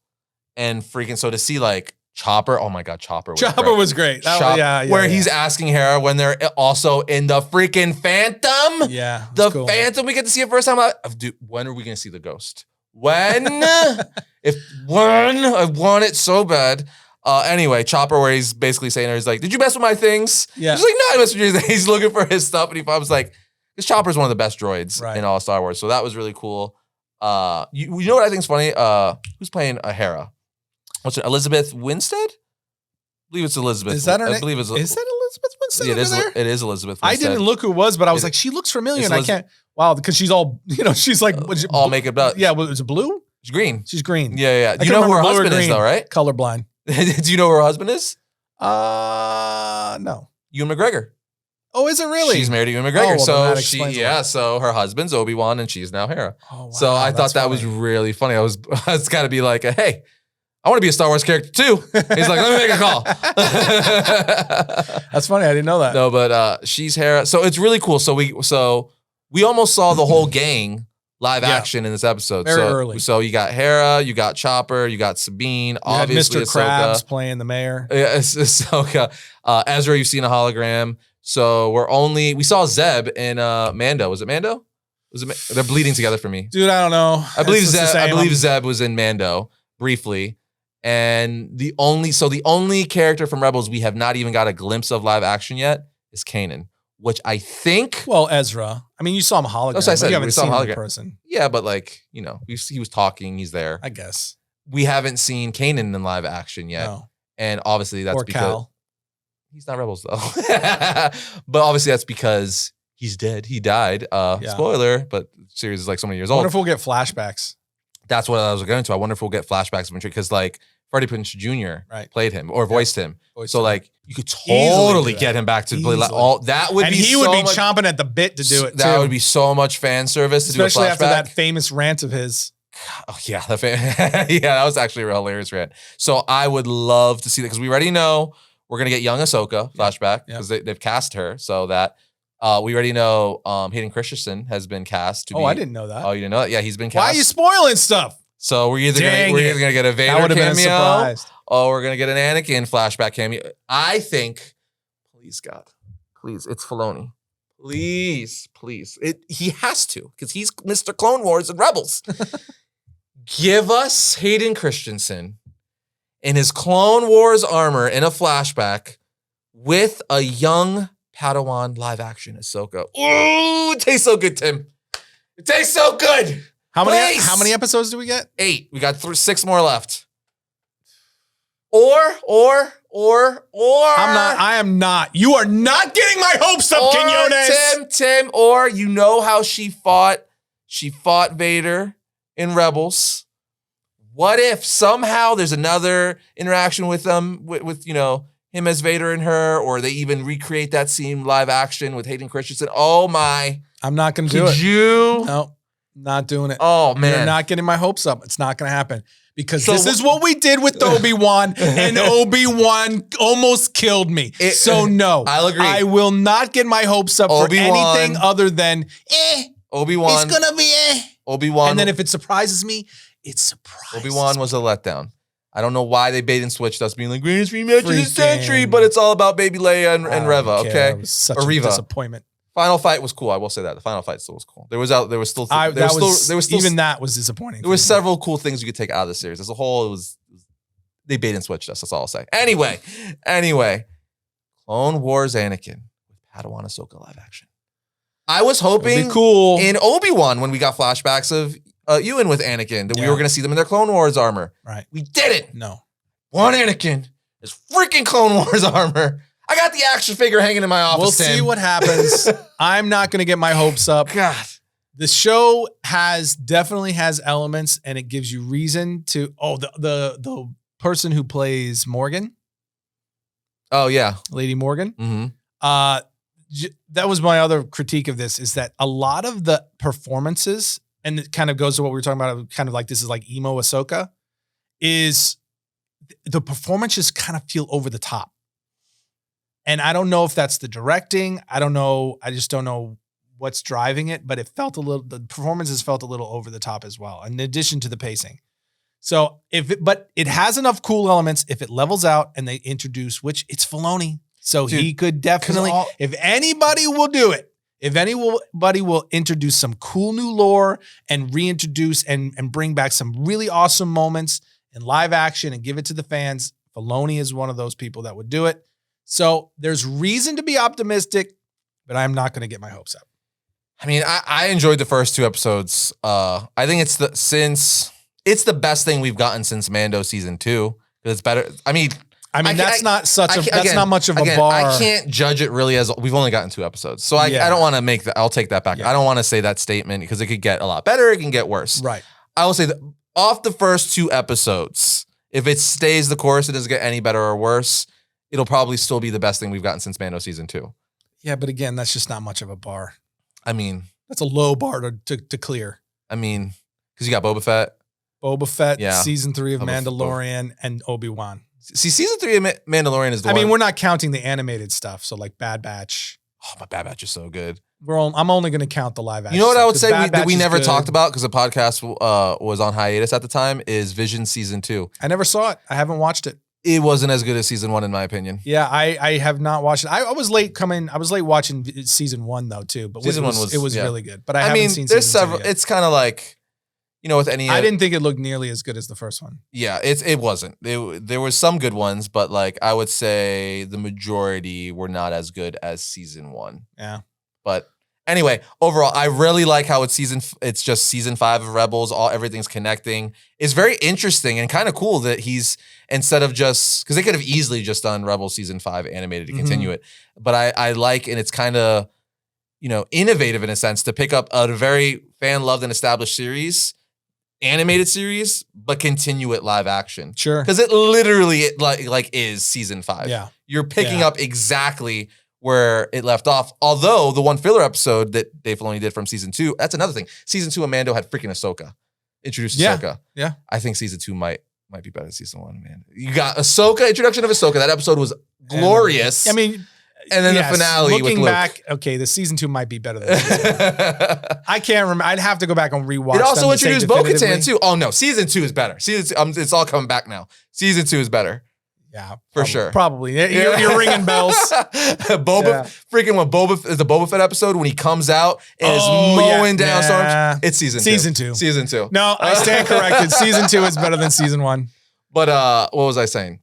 and freaking, so to see like Chopper, oh my God, Chopper was great. Where he's asking Hera when they're also in the freaking Phantom. Yeah. The cool. Phantom, we get to see it first time. Dude, when are we going to see the ghost? When? I want it so bad. Anyway, Chopper, where he's basically saying, he's like, did you mess with my things? Yeah. He's like, no, I messed with your things. He's looking for his stuff. And I was like, this Chopper's one of the best droids in all Star Wars. So that was really cool. You know what I think is funny? Who's playing Hera? What's it? Elizabeth Winstead? I believe it's Elizabeth. Is that her name? I believe it's Is that Elizabeth Winstead? Yeah, it is Elizabeth Winstead. I didn't look who it was, but I was like, she looks familiar, and I can't. Wow, because she's all, she's like all makeup up. Yeah, was it blue? She's green. She's green. Yeah. You know who her husband is, though, right? Colorblind. Do you know who her husband is? No. Ewan McGregor. Oh, is it really? She's married to Ewan McGregor. Oh, so her husband's Obi-Wan and she's now Hera. Oh, wow, so I thought that was really funny. It's got to be like, hey, I want to be a Star Wars character too. He's like, let me make a call. That's funny. I didn't know that. No, but she's Hera. So it's really cool. So we almost saw the whole gang live action in this episode. Very early. So you got Hera, you got Chopper, you got Sabine, obviously Mr. Krabs Ahsoka. playing the mayor. Yeah, Ahsoka. Ezra, you've seen a hologram. So we saw Zeb in Mando. Was it Mando? They're bleeding together for me. Dude, I don't know. I believe Zeb was in Mando briefly. And the only character from Rebels we have not even got a glimpse of live action yet is Kanan, which I think. Well, Ezra. I mean, you saw him hologram. That's what I said. You haven't seen him in hologram. person. Yeah, but like, he was talking. He's there. I guess. We haven't seen Kanan in live action yet. No. And obviously that's because. Cal. He's not Rebels though. But obviously that's because he's dead. He died. Spoiler, but the series is like so many years old. I wonder if we'll get flashbacks. That's what I was going to. I wonder if we'll get flashbacks eventually, because like Freddie Prinze Jr. Played him or voiced him. So like you could totally get him back to play all that would and be he would be chomping at the bit to do it. That would be so much fan service to especially do a flashback. After that famous rant of his. Oh yeah, that was actually a hilarious rant. So I would love to see that, because we already know we're gonna get young Ahsoka flashback because they've cast her. So that we already know Hayden Christensen has been cast to be. I didn't know that. Oh, you didn't know that? Yeah, he's been cast. Why are you spoiling stuff? So we're either gonna get a Vader cameo, or we're gonna get an Anakin flashback cameo. I think, please God, please, it's Filoni. Please. He has to, because he's Mr. Clone Wars and Rebels. Give us Hayden Christensen in his Clone Wars armor in a flashback with a young Padawan live action Ahsoka. Ooh, it tastes so good, Tim. It tastes so good. How many episodes do we get? 8. We got 6 more left. Or. I am not. You are not getting my hopes up, Quinones. Tim, or you know how she fought Vader in Rebels. What if somehow there's another interaction with them with him as Vader and her, or they even recreate that scene live action with Hayden Christensen. Oh my. I'm not going to do it. Could you? No, not doing it. Oh man. You're not getting my hopes up. It's not going to happen. Because this is what we did with Obi-Wan, and Obi-Wan almost killed me. So no, I'll agree. I will not get my hopes up for anything other than Obi-Wan. It's gonna be Obi-Wan. And then if it surprises me, it surprises Obi-Wan was a letdown. I don't know why they bait and switched us being like greatest rematch of the century, but it's all about baby Leia and Reva. Okay, it was such a disappointment. Final fight was cool. I will say that the final fight still was cool. There was still even that was disappointing. There were several cool things you could take out of the series as a whole. They bait and switched us. That's all I'll say. Anyway, Clone Wars Anakin with Padawan Ahsoka live action. I was hoping cool in Obi-Wan when we got flashbacks of Ewan with Anakin that we were going to see them in their Clone Wars armor. Right. We didn't. No. One Anakin is freaking Clone Wars armor. I got the action figure hanging in my office. We'll see what happens. I'm not going to get my hopes up. God. The show definitely has elements, and it gives you reason to. Oh, the person who plays Morgan. Oh yeah, Lady Morgan. Mm-hmm. That was my other critique of this, is that a lot of the performances, and it kind of goes to what we were talking about, kind of like this is like emo Ahsoka, is the performance just kind of feel over the top. And I don't know if that's the directing. I don't know. I just don't know what's driving it, but the performances felt a little over the top as well, in addition to the pacing. So but it has enough cool elements if it levels out and they introduce, which it's Filoni. So dude, he could definitely, if anybody will do it, if anybody will introduce some cool new lore and reintroduce and bring back some really awesome moments in live action and give it to the fans, Filoni is one of those people that would do it. So there's reason to be optimistic, but I'm not going to get my hopes up. I mean, I enjoyed the first 2 episodes. I think it's the best thing we've gotten since Mando season 2. It's better. I mean, that's not much of a bar. I can't judge it really as we've only gotten 2 episodes. So I don't want to make that. I'll take that back. Yeah. I don't want to say that statement because it could get a lot better. It can get worse. Right. I will say that off the first 2 episodes, if it stays the course, it doesn't get any better or worse, it'll probably still be the best thing we've gotten since Mando season 2. Yeah, but again, that's just not much of a bar. I mean, that's a low bar to clear. I mean, because you got Boba Fett. Yeah. Season 3 of Mandalorian and Obi-Wan. See, season 3 of Mandalorian is the one. I mean, we're not counting the animated stuff. So like Bad Batch. Oh, but Bad Batch is so good. I'm only going to count the live action. You know what I would say that we never talked about because the podcast was on hiatus at the time is Vision season 2. I never saw it. I haven't watched it. It wasn't as good as season 1 in my opinion. Yeah, I have not watched it. I was late watching season 1 though too. But season 1 was really good. But I haven't seen. There's several. It's kind of like, you know, with any. I didn't think it looked nearly as good as the first one. Yeah, it wasn't. There was some good ones, but like I would say the majority were not as good as season 1. Yeah, but. Anyway, overall, I really like how it's just season 5 of Rebels. Everything's connecting. It's very interesting and kind of cool that he's, instead of just, because they could have easily just done Rebels season 5 animated to continue it. But I like, and it's kind of, you know, innovative in a sense to pick up a very fan-loved and established series, animated series, but continue it live action. Sure. Because it literally is season 5. Yeah. You're picking up exactly where it left off. Although the one filler episode that Dave Filoni did from season 2, that's another thing. Season 2 of Mando had freaking Ahsoka. Introduced Ahsoka. Yeah. I think season 2 might be better than season 1, man. You got Ahsoka, introduction of Ahsoka. That episode was glorious. I mean, and then the finale with Luke. Looking back, okay, the season 2 might be better than season 1. I can't remember. I'd have to go back and rewatch. It also introduced Bo-Katan too. Oh no, season 2 is better. It's all coming back now. Season 2 is better. Yeah, for sure. Probably. You're ringing bells. The Boba Fett episode when he comes out and is mowing down storms. It's season 2. Season 2. No, I stand corrected. Season 2 is better than season 1. But what was I saying?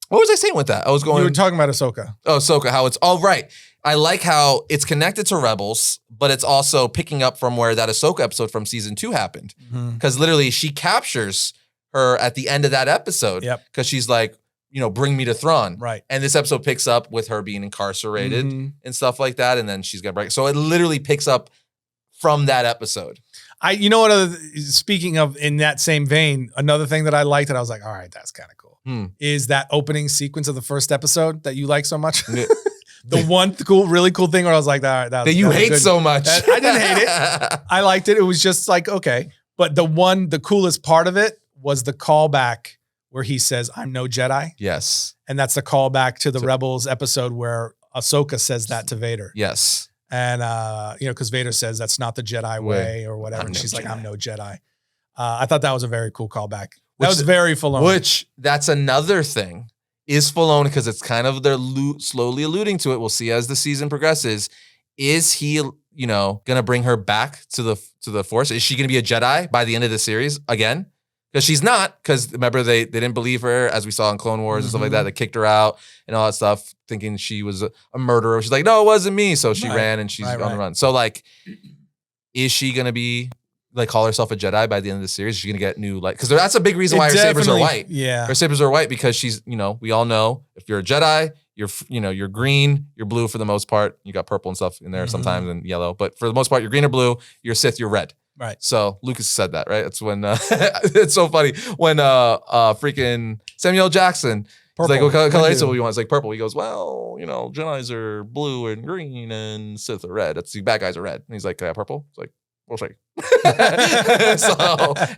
What was I saying with that? You were talking about Ahsoka. Oh, Ahsoka, how it's all right. I like how it's connected to Rebels, but it's also picking up from where that Ahsoka episode from season 2 happened. Because literally she captures her at the end of that episode. Yep. Because she's like, you know, bring me to Thrawn. Right. And this episode picks up with her being incarcerated and stuff like that. And then she's going to break. So it literally picks up from that episode. You know what? Speaking of in that same vein, another thing that I liked that I was like, all right, that's kind of cool, is that opening sequence of the first episode that you like so much. The one really cool thing where I was like, all right, that you hate so much. I didn't hate it. I liked it. It was just like, okay. But the coolest part of it was the callback where he says, I'm no Jedi. Yes. And that's the callback to the Rebels episode where Ahsoka says that to Vader. Yes. And, because Vader says that's not the Jedi way or whatever. And she's like, I'm no Jedi. I thought that was a very cool callback. That was very Filoni. Which, that's another thing. Is Filoni, because it's kind of, they're slowly alluding to it. We'll see as the season progresses. Is he, going to bring her back to the Force? Is she going to be a Jedi by the end of the series again? Because she's not. Because remember, they didn't believe her, as we saw in Clone Wars and stuff like that. They kicked her out and all that stuff, thinking she was a murderer. She's like, no, it wasn't me. So she ran and she's on the run. So like, is she going to be call herself a Jedi by the end of the series? She's gonna get new because that's a big reason why her sabers are white. Yeah, her sabers are white because she's we all know if you're a Jedi, you're green, you're blue for the most part. You got purple and stuff in there sometimes and yellow, but for the most part you're green or blue. You're Sith, you're red. Right. So Lucas said that, right? That's when it's so funny when freaking Samuel Jackson. He's like, what color is it? What you want? It's like purple. He goes, well, Jedis are blue and green and Sith are red. That's the bad guys are red. And he's like, purple? It's like, we'll show you.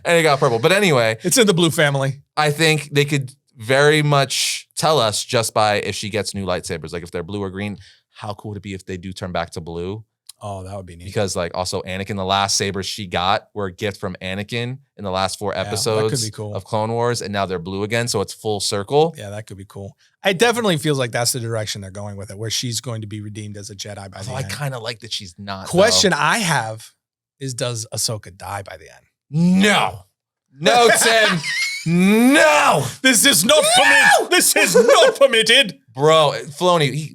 And he got purple. But anyway. It's in the blue family. I think they could very much tell us just by if she gets new lightsabers. Like if they're blue or green, how cool would it be if they do turn back to blue? Oh, that would be neat. Because also Anakin, the last sabers she got were a gift from Anakin in the last 4 episodes that could be cool. of Clone Wars. And now they're blue again. So it's full circle. Yeah, that could be cool. It definitely feels like that's the direction they're going with it, where she's going to be redeemed as a Jedi by the end. I kind of like that she's not. Question I have is, does Ahsoka die by the end? No, Tim. No. This is not permitted. This is not permitted. Bro, Filoni,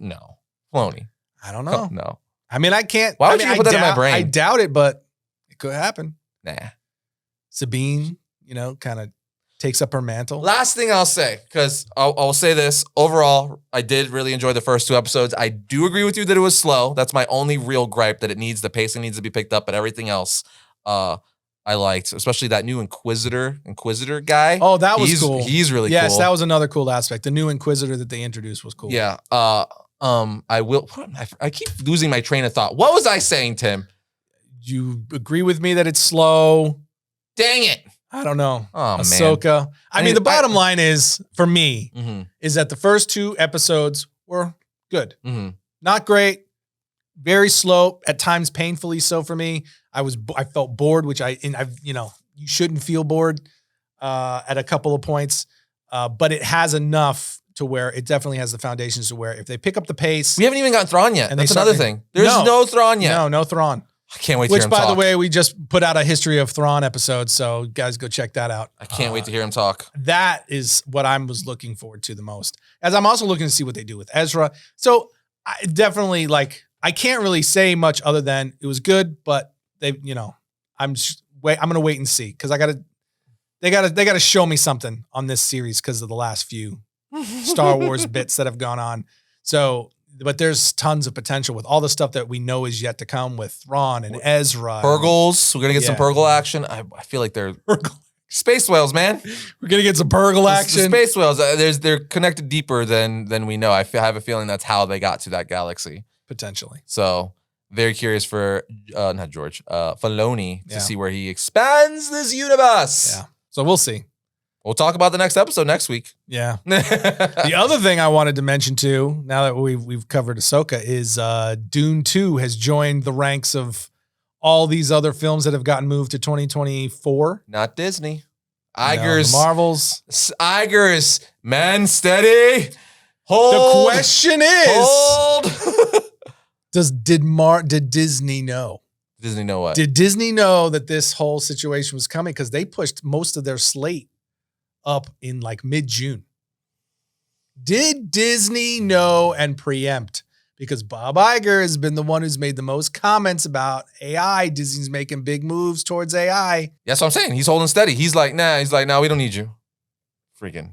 Filoni. I don't know. No. I mean, I can't. Why would you put that in my brain? I doubt it, but it could happen. Nah. Sabine, kind of takes up her mantle. Last thing I'll say, because I'll say this. Overall, I did really enjoy the first 2 episodes. I do agree with you that it was slow. That's my only real gripe, that the pacing needs to be picked up, but everything else, I liked, especially that new Inquisitor guy. Oh, that was cool. He's really cool. Yes, that was another cool aspect. The new Inquisitor that they introduced was cool. Yeah. I keep losing my train of thought. What was I saying, Tim? You agree with me that it's slow? Dang it. I don't know. Oh, Ahsoka. Man. I mean, the bottom line is, for me, is that the first 2 episodes were good. Not great. Very slow, at times painfully so for me. I felt bored, which you shouldn't feel bored at a couple of points. But it has enough to where it definitely has the foundations to where if they pick up the pace. We haven't even gotten Thrawn yet. And that's another thing. There's no Thrawn yet. No Thrawn. I can't wait to hear him talk. Which, by the way, we just put out a history of Thrawn episode, so guys, go check that out. I can't wait to hear him talk. That is what I was looking forward to the most. As I'm also looking to see what they do with Ezra. So I definitely I can't really say much other than it was good, but I'm going to wait and see because they gotta show me something on this series because of the last few Star Wars bits that have gone on. So, but there's tons of potential with all the stuff that we know is yet to come with Thrawn and Ezra. Purgles. We're going to get some Purgle action. I feel like they're space whales, man. We're going to get some Purgle action. The space whales. They're connected deeper than we know. I have a feeling that's how they got to that galaxy. Potentially. So very curious for, not George, Filoni to see where he expands this universe. Yeah. So we'll see. We'll talk about the next episode next week. Yeah. The other thing I wanted to mention too, now that we've covered Ahsoka, is Dune 2 has joined the ranks of all these other films that have gotten moved to 2024. Not Disney. Iger's. No, Marvel's. Iger's. Man, steady. Hold. The question is, hold. Did Disney know? Disney know what? Did Disney know that this whole situation was coming? Because they pushed most of their slate up in mid-June. Did Disney know and preempt? Because Bob Iger has been the one who's made the most comments about AI. Disney's making big moves towards AI. That's what I'm saying. He's holding steady. He's like, nah, we don't need you. Freaking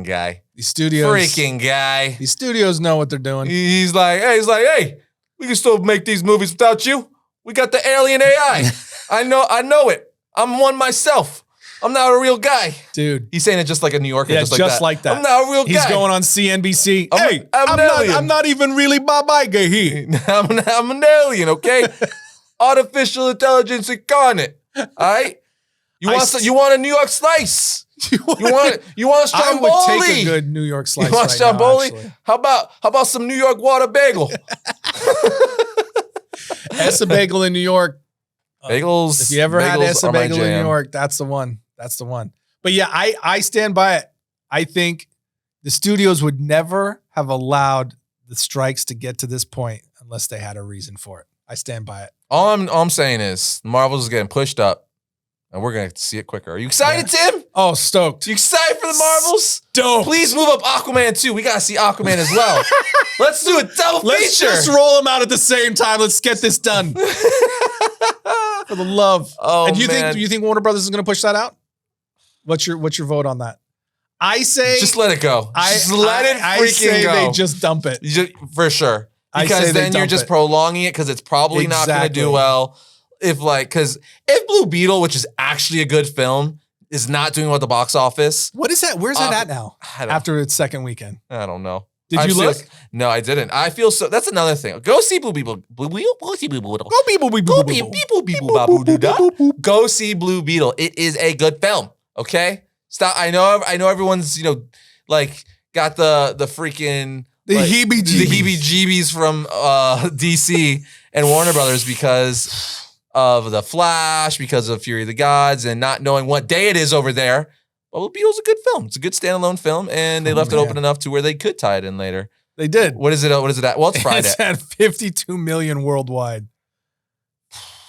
guy. These studios. Freaking guy. These studios know what they're doing. He's like, hey, we can still make these movies without you. We got the alien AI. I know it. I'm one myself. I'm not a real guy. Dude. He's saying it just like a New Yorker. Yeah, just like that. I'm not a real guy. He's going on CNBC. I'm not even really Baba Gahi. I'm an alien, okay? Artificial intelligence incarnate. All right? You want a New York slice? You want a Stromboli? I would take a good New York slice. You want Stromboli? How about some New York water bagel? Essa Bagel in New York. Bagels. If you ever had Essa Bagel in New York, that's the one. That's the one. But yeah, I stand by it. I think the studios would never have allowed the strikes to get to this point unless they had a reason for it. I stand by it. All I'm saying is Marvel's is getting pushed up, and we're going to see it quicker. Are you excited, Tim? Oh, stoked. You excited for the Marvels? Stoked. Please move up Aquaman 2. We got to see Aquaman as well. Let's do a double Let's feature. just roll them out at the same time. Let's get this done. For the love. Oh, and man. Do you think Warner Brothers is going to push that out? What's your vote on that? I say just let it go. Just let it freaking go. They just dump it. For sure. Because then you're just prolonging it because it's probably not going to do well. Because if Blue Beetle, which is actually a good film, is not doing well at the box office. What is that? Where's it at now? After its second weekend. I don't know. Did you look? No, I didn't. I feel so. That's another thing. Go see Blue Beetle. Go see Blue Beetle. Go see Blue Beetle. It is a good film. Okay? Stop. I know everyone's, got the freaking the heebie-jeebies from DC and Warner Brothers because of The Flash, because of Fury of the Gods, and not knowing what day it is over there. But Blue Beetle's a good film. It's a good standalone film, and they left it open enough to where they could tie it in later. They did. What is it at? Well, it's Friday. It's at 52 million worldwide.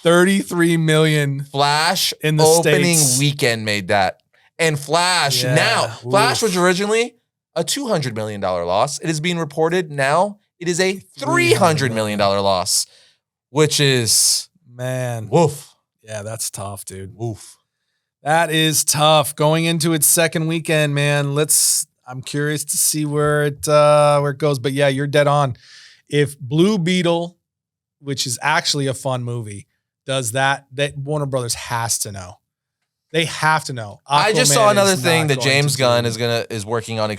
33 million. Flash in the opening States. Weekend made that. And Flash Flash was originally a $200 million loss. It is being reported now it is a $300 million loss, which is, man, woof. Yeah, that's tough, dude. Woof. That is tough. Going into its second weekend, man. I'm curious to see where it goes. But yeah, you're dead on. If Blue Beetle, which is actually a fun movie, does that Warner Brothers has to know. They have to know. I just saw another thing that James Gunn is working on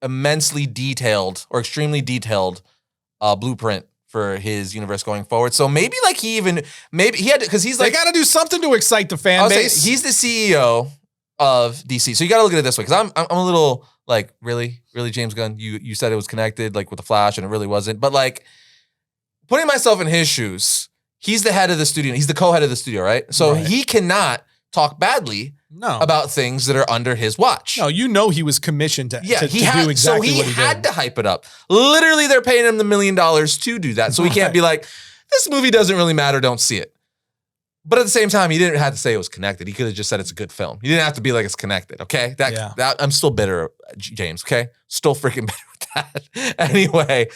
immensely detailed or extremely detailed blueprint for his universe going forward. So maybe he had to, because he's they got to do something to excite the fan base. He's the CEO of DC. So you got to look at it this way, because I'm a little really James Gunn. You said it was connected with the Flash, and it really wasn't. But putting myself in his shoes, he's the head of the studio. He's the co-head of the studio, right? So he cannot talk badly about things that are under his watch. No, he was commissioned to do exactly what he did. Had to hype it up. Literally, they're paying him the $1 million to do that. So he can't be like, this movie doesn't really matter, don't see it. But at the same time, he didn't have to say it was connected. He could have just said it's a good film. He didn't have to be like it's connected, okay? That I'm still bitter, James, okay? Still freaking bitter with that. Anyway,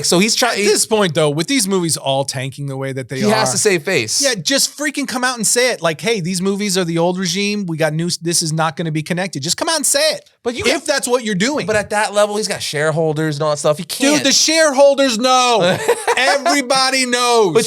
so he's trying. At this point, though, with these movies all tanking the way that they are, he has to save face. Yeah, just freaking come out and say it. Hey, these movies are the old regime. We got new. This is not going to be connected. Just come out and say it. But if that's what you're doing. But at that level, he's got shareholders and all that stuff. He can't. Dude, the shareholders know. Everybody knows. But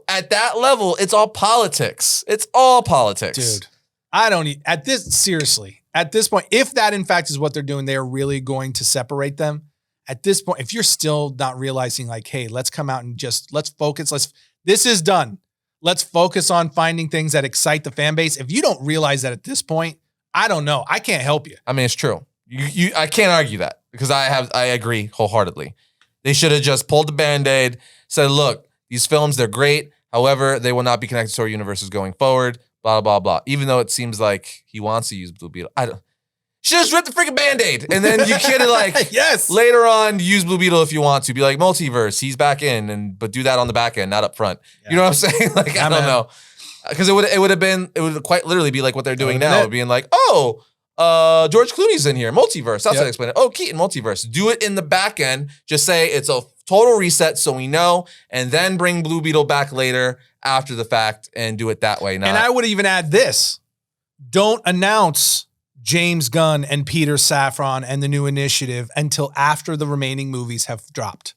at that level, it's all politics. It's all politics, dude. I don't need seriously. At this point, if that in fact is what they're doing, they are really going to separate them. At this point, if you're still not realizing hey, let's come out and let's focus. This is done. Let's focus on finding things that excite the fan base. If you don't realize that at this point, I don't know. I can't help you. I mean, it's true. I can't argue that because I agree wholeheartedly. They should have just pulled the Band-Aid, said, look, these films, they're great. However, they will not be connected to our universes going forward, blah, blah, blah. Even though it seems like he wants to use Blue Beetle. Should just rip the freaking Band-Aid. And then you could yes. Later on, use Blue Beetle if you want to. Be like, multiverse, he's back in, but do that on the back end, not up front. Yeah. You know what I'm saying? I don't know. Because it would quite literally be like what they're doing now. Being like, George Clooney's in here, multiverse. That's how they explain it. Oh, Keaton, multiverse. Do it in the back end. Just say it's a total reset so we know, and then bring Blue Beetle back later after the fact and do it that way. And I would even add this. Don't announce James Gunn and Peter Safran and the new initiative until after the remaining movies have dropped.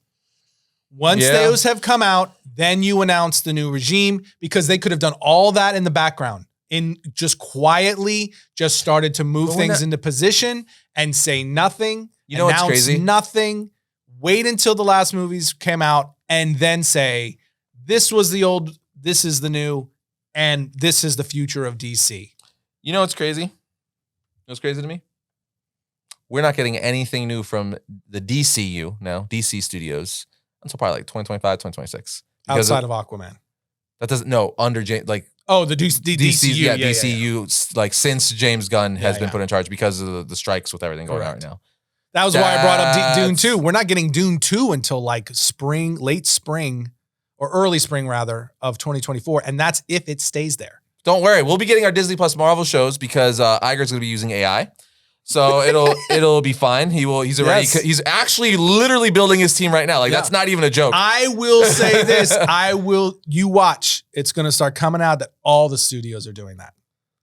Once those have come out, then you announce the new regime, because they could have done all that in the background and just quietly just started to move things into position and say nothing. You know what's crazy? Nothing. Wait until the last movies came out and then say, this was the old, this is the new, and this is the future of DC. You know what's crazy? What's crazy to me? We're not getting anything new from the DCU now, DC Studios, until probably like 2025, 2026. Outside of Aquaman. That doesn't, no, under James, like. Oh, the DCU. Yeah, DCU, like since James Gunn has been put in charge because of the strikes with everything going on right now. That was why I brought up Dune 2. We're not getting Dune 2 until like spring, late spring, or early spring rather, of 2024. And that's if it stays there. Don't worry. We'll be getting our Disney Plus Marvel shows because Iger's going to be using AI. So it'll be fine. He's actually literally building his team right now. Like that's not even a joke. I will say this. You watch. It's going to start coming out that all the studios are doing that.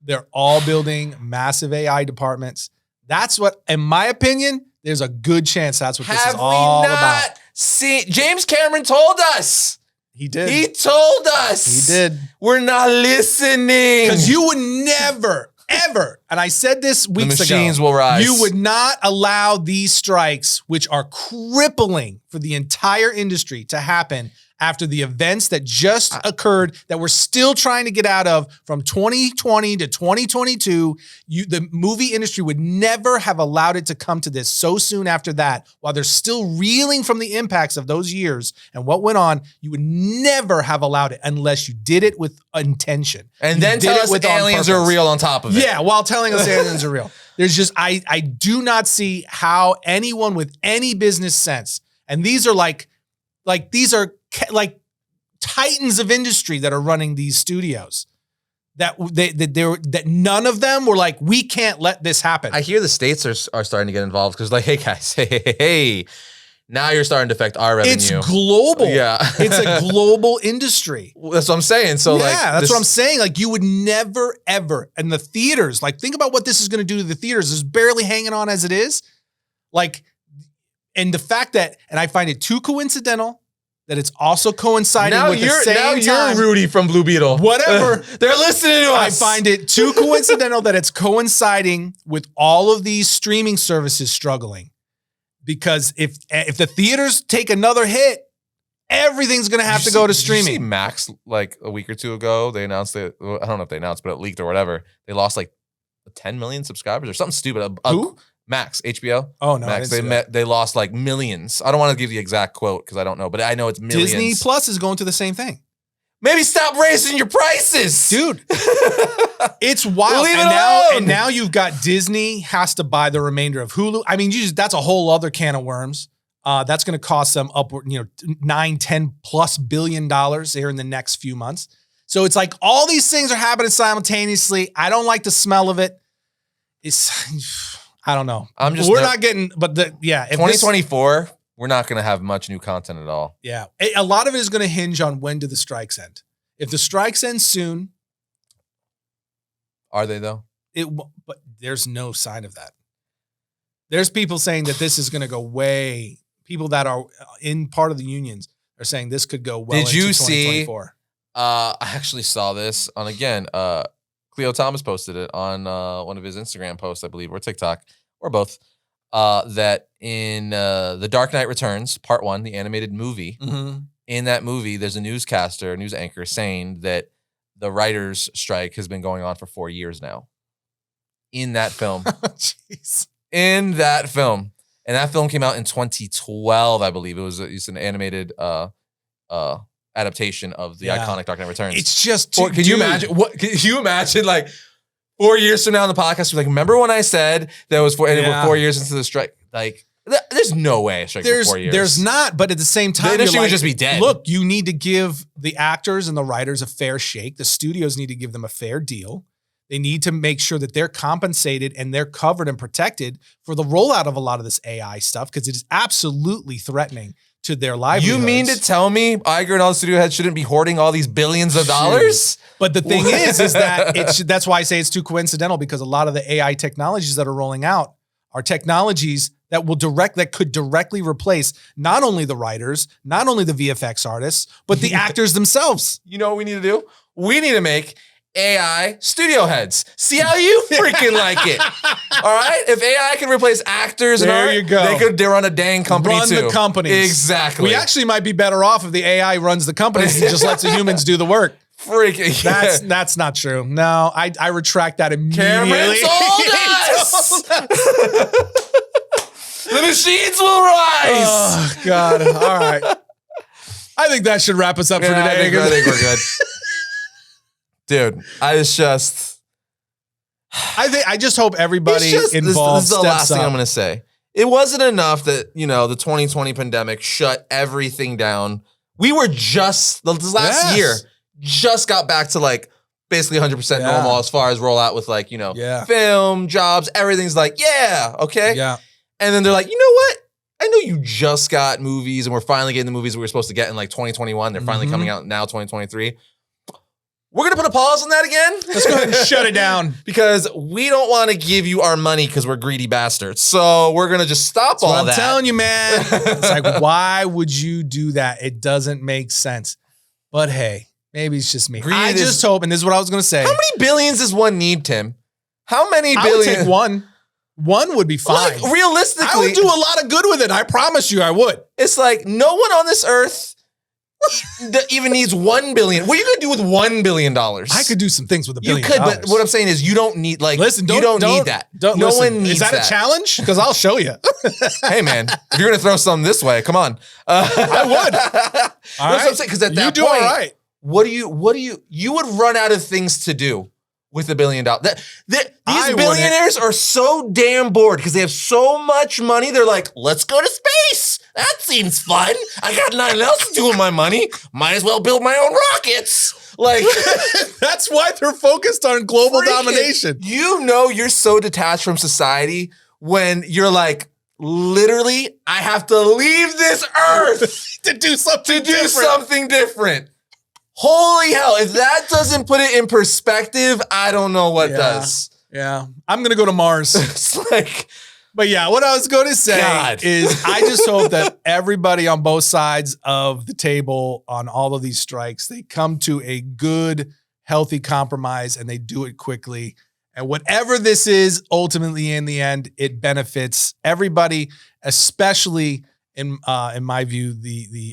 They're all building massive AI departments. That's what, in my opinion, there's a good chance that's what this is all about. See, James Cameron told us. He did. He told us. He did. We're not listening. Because you would never, ever, and I said this weeks ago. The machines will rise. You would not allow these strikes, which are crippling for the entire industry, to happen after the events that just occurred that we're still trying to get out of from 2020 to 2022. The movie industry would never have allowed it to come to this so soon after that, while they're still reeling from the impacts of those years and what went on. You would never have allowed it unless you did it with intention. And then tell us aliens are real on top of it. Yeah, while telling us aliens are real. There's just, I do not see how anyone with any business sense, and these are like titans of industry that are running these studios, that none of them were like, we can't let this happen. I hear the states are starting to get involved because like, hey guys, hey, now you're starting to affect our revenue. It's global. Yeah. It's a global industry. That's what I'm saying. So that's what I'm saying. Like you would never, ever, and the theaters, like think about what this is going to do to the theaters. It's barely hanging on as it is. Like, and the fact that, and I find it too coincidental that it's also coinciding with the same time. Now you're Rudy from Blue Beetle. Whatever. They're listening to us. I find it too coincidental that it's coinciding with all of these streaming services struggling. Because if the theaters take another hit, everything's going to have to go to streaming. Did you see Max like a week or two ago? They announced I don't know if they announced, but it leaked or whatever. They lost like 10 million subscribers or something stupid. Who? Max, HBO. Oh, no. Max, they lost like millions. I don't want to give the exact quote because I don't know, but I know it's millions. Disney Plus is going through the same thing. Maybe stop raising your prices. Dude. It's wild. Leave it alone. And now you've got Disney has to buy the remainder of Hulu. I mean, that's a whole other can of worms. That's going to cost them upward, $9-10+ billion here in the next few months. So it's like all these things are happening simultaneously. I don't like the smell of it. I don't know. We're not getting, but 2024, we're not going to have much new content at all. Yeah. A lot of it is going to hinge on when do the strikes end. If the strikes end soon. Are they though? But there's no sign of that. There's people saying that this is going to go way, people that are in part of the unions are saying this could go well into 2024. See, I actually saw this on, again, Cleo Thomas posted it on one of his Instagram posts, I believe, or TikTok, or both, that in The Dark Knight Returns, Part 1, the animated movie, in that movie, there's a news anchor saying that the writer's strike has been going on for 4 years now. In that film. Jeez. In that film. And that film came out in 2012, I believe. It's an animated adaptation of the iconic Dark Knight Returns. It's just can you imagine like 4 years from now on the podcast, we're like, remember when I said that was 4 years into the strike? Like, there's no way a strike for 4 years. There's not, but at the same time, the industry would just be dead. Look, you need to give the actors and the writers a fair shake. The studios need to give them a fair deal. They need to make sure that they're compensated and they're covered and protected for the rollout of a lot of this AI stuff, because it is absolutely threatening to their livelihoods. You mean to tell me Iger and all the studio heads shouldn't be hoarding all these billions of dollars? But the thing is that that's why I say it's too coincidental, because a lot of the AI technologies that are rolling out are technologies that could directly replace not only the writers, not only the VFX artists, but the actors themselves. You know what we need to do? We need to make AI studio heads. See how you freaking like it. All right? If AI can replace actors and art, you go. They run a dang company too. Run the companies. Exactly. We actually might be better off if the AI runs the companies and just lets the humans do the work. Freaking. Yeah. That's not true. No, I retract that immediately. Cameron told us. The machines will rise. Oh, God. All right. I think that should wrap us up for today. I think we're good. Dude, I just hope everybody involved this is the last thing I'm going to say. It wasn't enough that, the 2020 pandemic shut everything down. We were this last year, just got back to like basically 100% normal as far as rollout with like, film, jobs, everything's like, okay. Yeah. And then they're like, you know what? I know you just got movies and we're finally getting the movies we were supposed to get in like 2021. They're finally coming out now, 2023. We're going to put a pause on that again. Let's go ahead and shut it down. Because we don't want to give you our money because we're greedy bastards. So we're going to just stop all that. I'm telling you, man. It's like, why would you do that? It doesn't make sense. But hey, maybe it's just me. I just hope, and this is what I was going to say. How many billions does one need, Tim? How many billions? I would take one. One would be fine. Like, realistically. I would do a lot of good with it. I promise you I would. It's like no one on this earth even needs 1 billion. What are you going to do with $1 billion? I could do some things with $1 billion. You could, but what I'm saying is you don't need, like, listen, you don't need that. No one needs that. Is that a challenge? Because I'll show you. Hey, man, if you're going to throw something this way, come on. I would. That's what I'm saying, because at that point, all right. You would run out of things to do with $1 billion. These billionaires are so damn bored because they have so much money. They're like, let's go to space. That seems fun. I got nothing else to do with my money. Might as well build my own rockets. Like, that's why they're focused on global domination. You're so detached from society when you're like, literally, I have to leave this earth to do something different. Holy hell, if that doesn't put it in perspective, I don't know what does. Yeah. I'm going to go to Mars. It's like, but yeah, what I was going to say is I just hope that everybody on both sides of the table on all of these strikes, they come to a good, healthy compromise and they do it quickly. And whatever this is, ultimately in the end, it benefits everybody, especially in my view,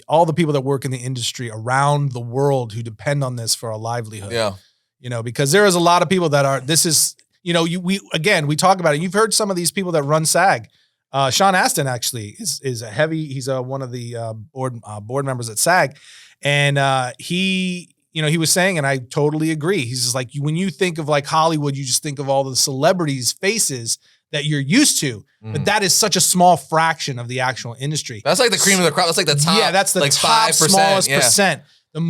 all the people that work in the industry around the world who depend on this for a livelihood. Yeah. Because there is a lot of people that are, we talk about it. You've heard some of these people that run SAG. Sean Astin actually is he's one of the board members at SAG. And he was saying, and I totally agree. He's just like, when you think of like Hollywood, you just think of all the celebrities' faces that you're used to, but that is such a small fraction of the actual industry. That's like the cream of the crop. That's like the top. Yeah, that's the like top 5%, smallest percent. The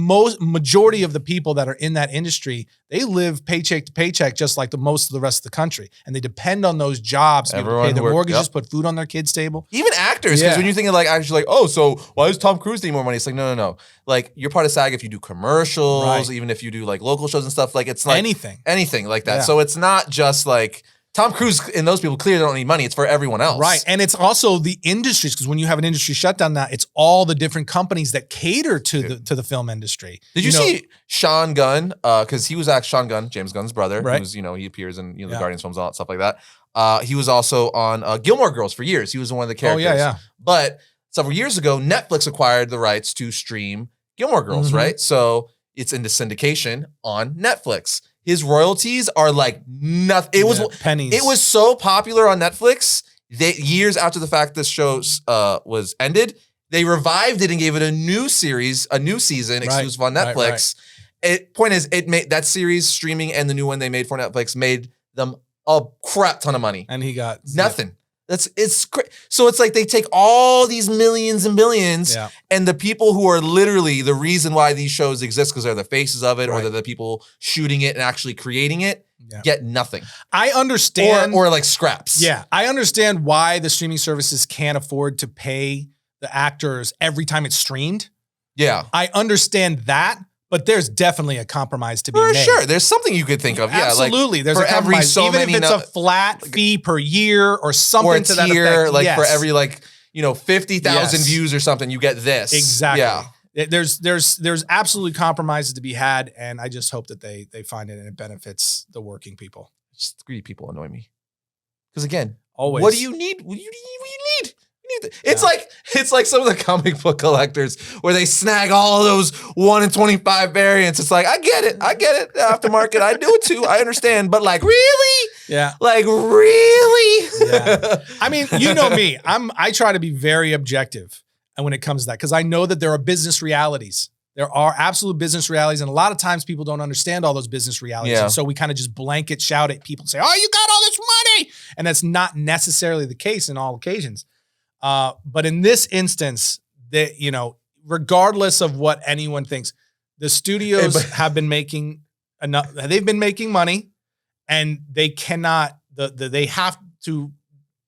majority of the people that are in that industry, they live paycheck to paycheck, just like most of the rest of the country, and they depend on those jobs to pay their mortgages, put food on their kids' table. Even actors, because when you think of like actors, like, oh, so why does Tom Cruise need more money? It's like no. Like you're part of SAG if you do commercials, even if you do like local shows and stuff. Like it's like anything like that. Yeah. So it's not just like Tom Cruise and those people clearly don't need money. It's for everyone else. Right. And it's also the industries, because when you have an industry shutdown now, it's all the different companies that cater to the film industry. Did you see Sean Gunn? Because he was actually Sean Gunn, James Gunn's brother. Right. Who's, he appears in the Guardians films, all that stuff like that. He was also on Gilmore Girls for years. He was one of the characters. Oh, yeah. But several years ago, Netflix acquired the rights to stream Gilmore Girls, right? So it's into syndication on Netflix. His royalties are like nothing. It was pennies. It was so popular on Netflix that years after the fact this show was ended, they revived it and gave it a new series, a new season exclusive on Netflix. Point is, it made that series streaming and the new one they made for Netflix made them a crap ton of money, and he got nothing. So it's like they take all these millions and billions, and the people who are literally the reason why these shows exist, because they're the faces of it, or they're the people shooting it and actually creating it, get nothing. I understand. Or like scraps. Yeah. I understand why the streaming services can't afford to pay the actors every time it's streamed. Yeah. I understand that, But there's definitely a compromise to be For made. sure. There's something you could think of. Yeah, absolutely. Like there's for a compromise. every so even many if it's a flat fee per year or something or a to that tier, effect. like yes. for every 50,000 views or something, you get this. Exactly. Yeah. There's absolutely compromises to be had, and I just hope that they find it and it benefits the working people. Just greedy people annoy me. Because again, always. What do you need? What do you need? It's like some of the comic book collectors where they snag all of those 1 in 25 variants. It's like, I get it. Aftermarket, I do it too. I understand. But like, really? Yeah. Like, really? Yeah. I mean, you know me. I try to be very objective when it comes to that, because I know that there are business realities. There are absolute business realities, and a lot of times people don't understand all those business realities. Yeah. And so we kind of just blanket shout at people and say, oh, you got all this money. And that's not necessarily the case in all occasions. But in this instance, regardless of what anyone thinks, the studios have been making enough. They've been making money, and they cannot. They have to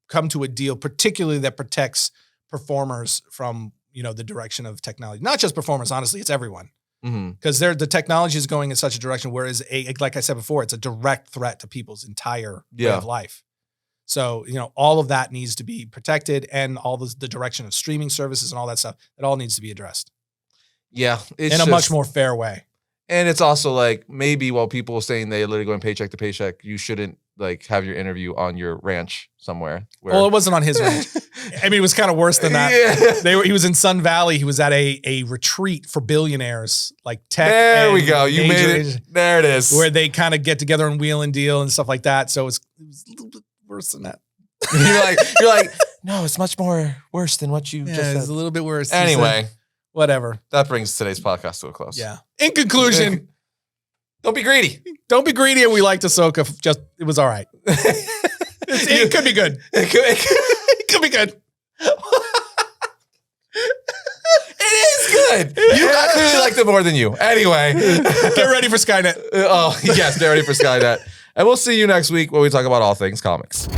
come to a deal, particularly that protects performers from the direction of technology. Not just performers, honestly, it's everyone. Because the technology is going in such a direction, whereas like I said before, it's a direct threat to people's entire way of life. So, all of that needs to be protected, and all the direction of streaming services and all that stuff, it all needs to be addressed. Yeah. In a much more fair way. And it's also like, maybe while people are saying they're literally going paycheck to paycheck, you shouldn't have your interview on your ranch somewhere. Well, it wasn't on his ranch. I mean, it was kind of worse than that. Yeah. He was in Sun Valley. He was at a retreat for billionaires, like tech. There we go. You made it. There it is. Where they kind of get together and wheel and deal and stuff like that. So it was a little bit worse than that. you're like, no, it's much more worse than what you just said. It's a little bit worse. Anyway, whatever. That brings today's podcast to a close. Yeah. In conclusion, don't be greedy. Don't be greedy. And we liked Ahsoka. It was all right. It could be good. It could be good. It is good. I clearly liked it more than you. Anyway, get ready for Skynet. Oh yes, get ready for Skynet. And we'll see you next week when we talk about all things comics.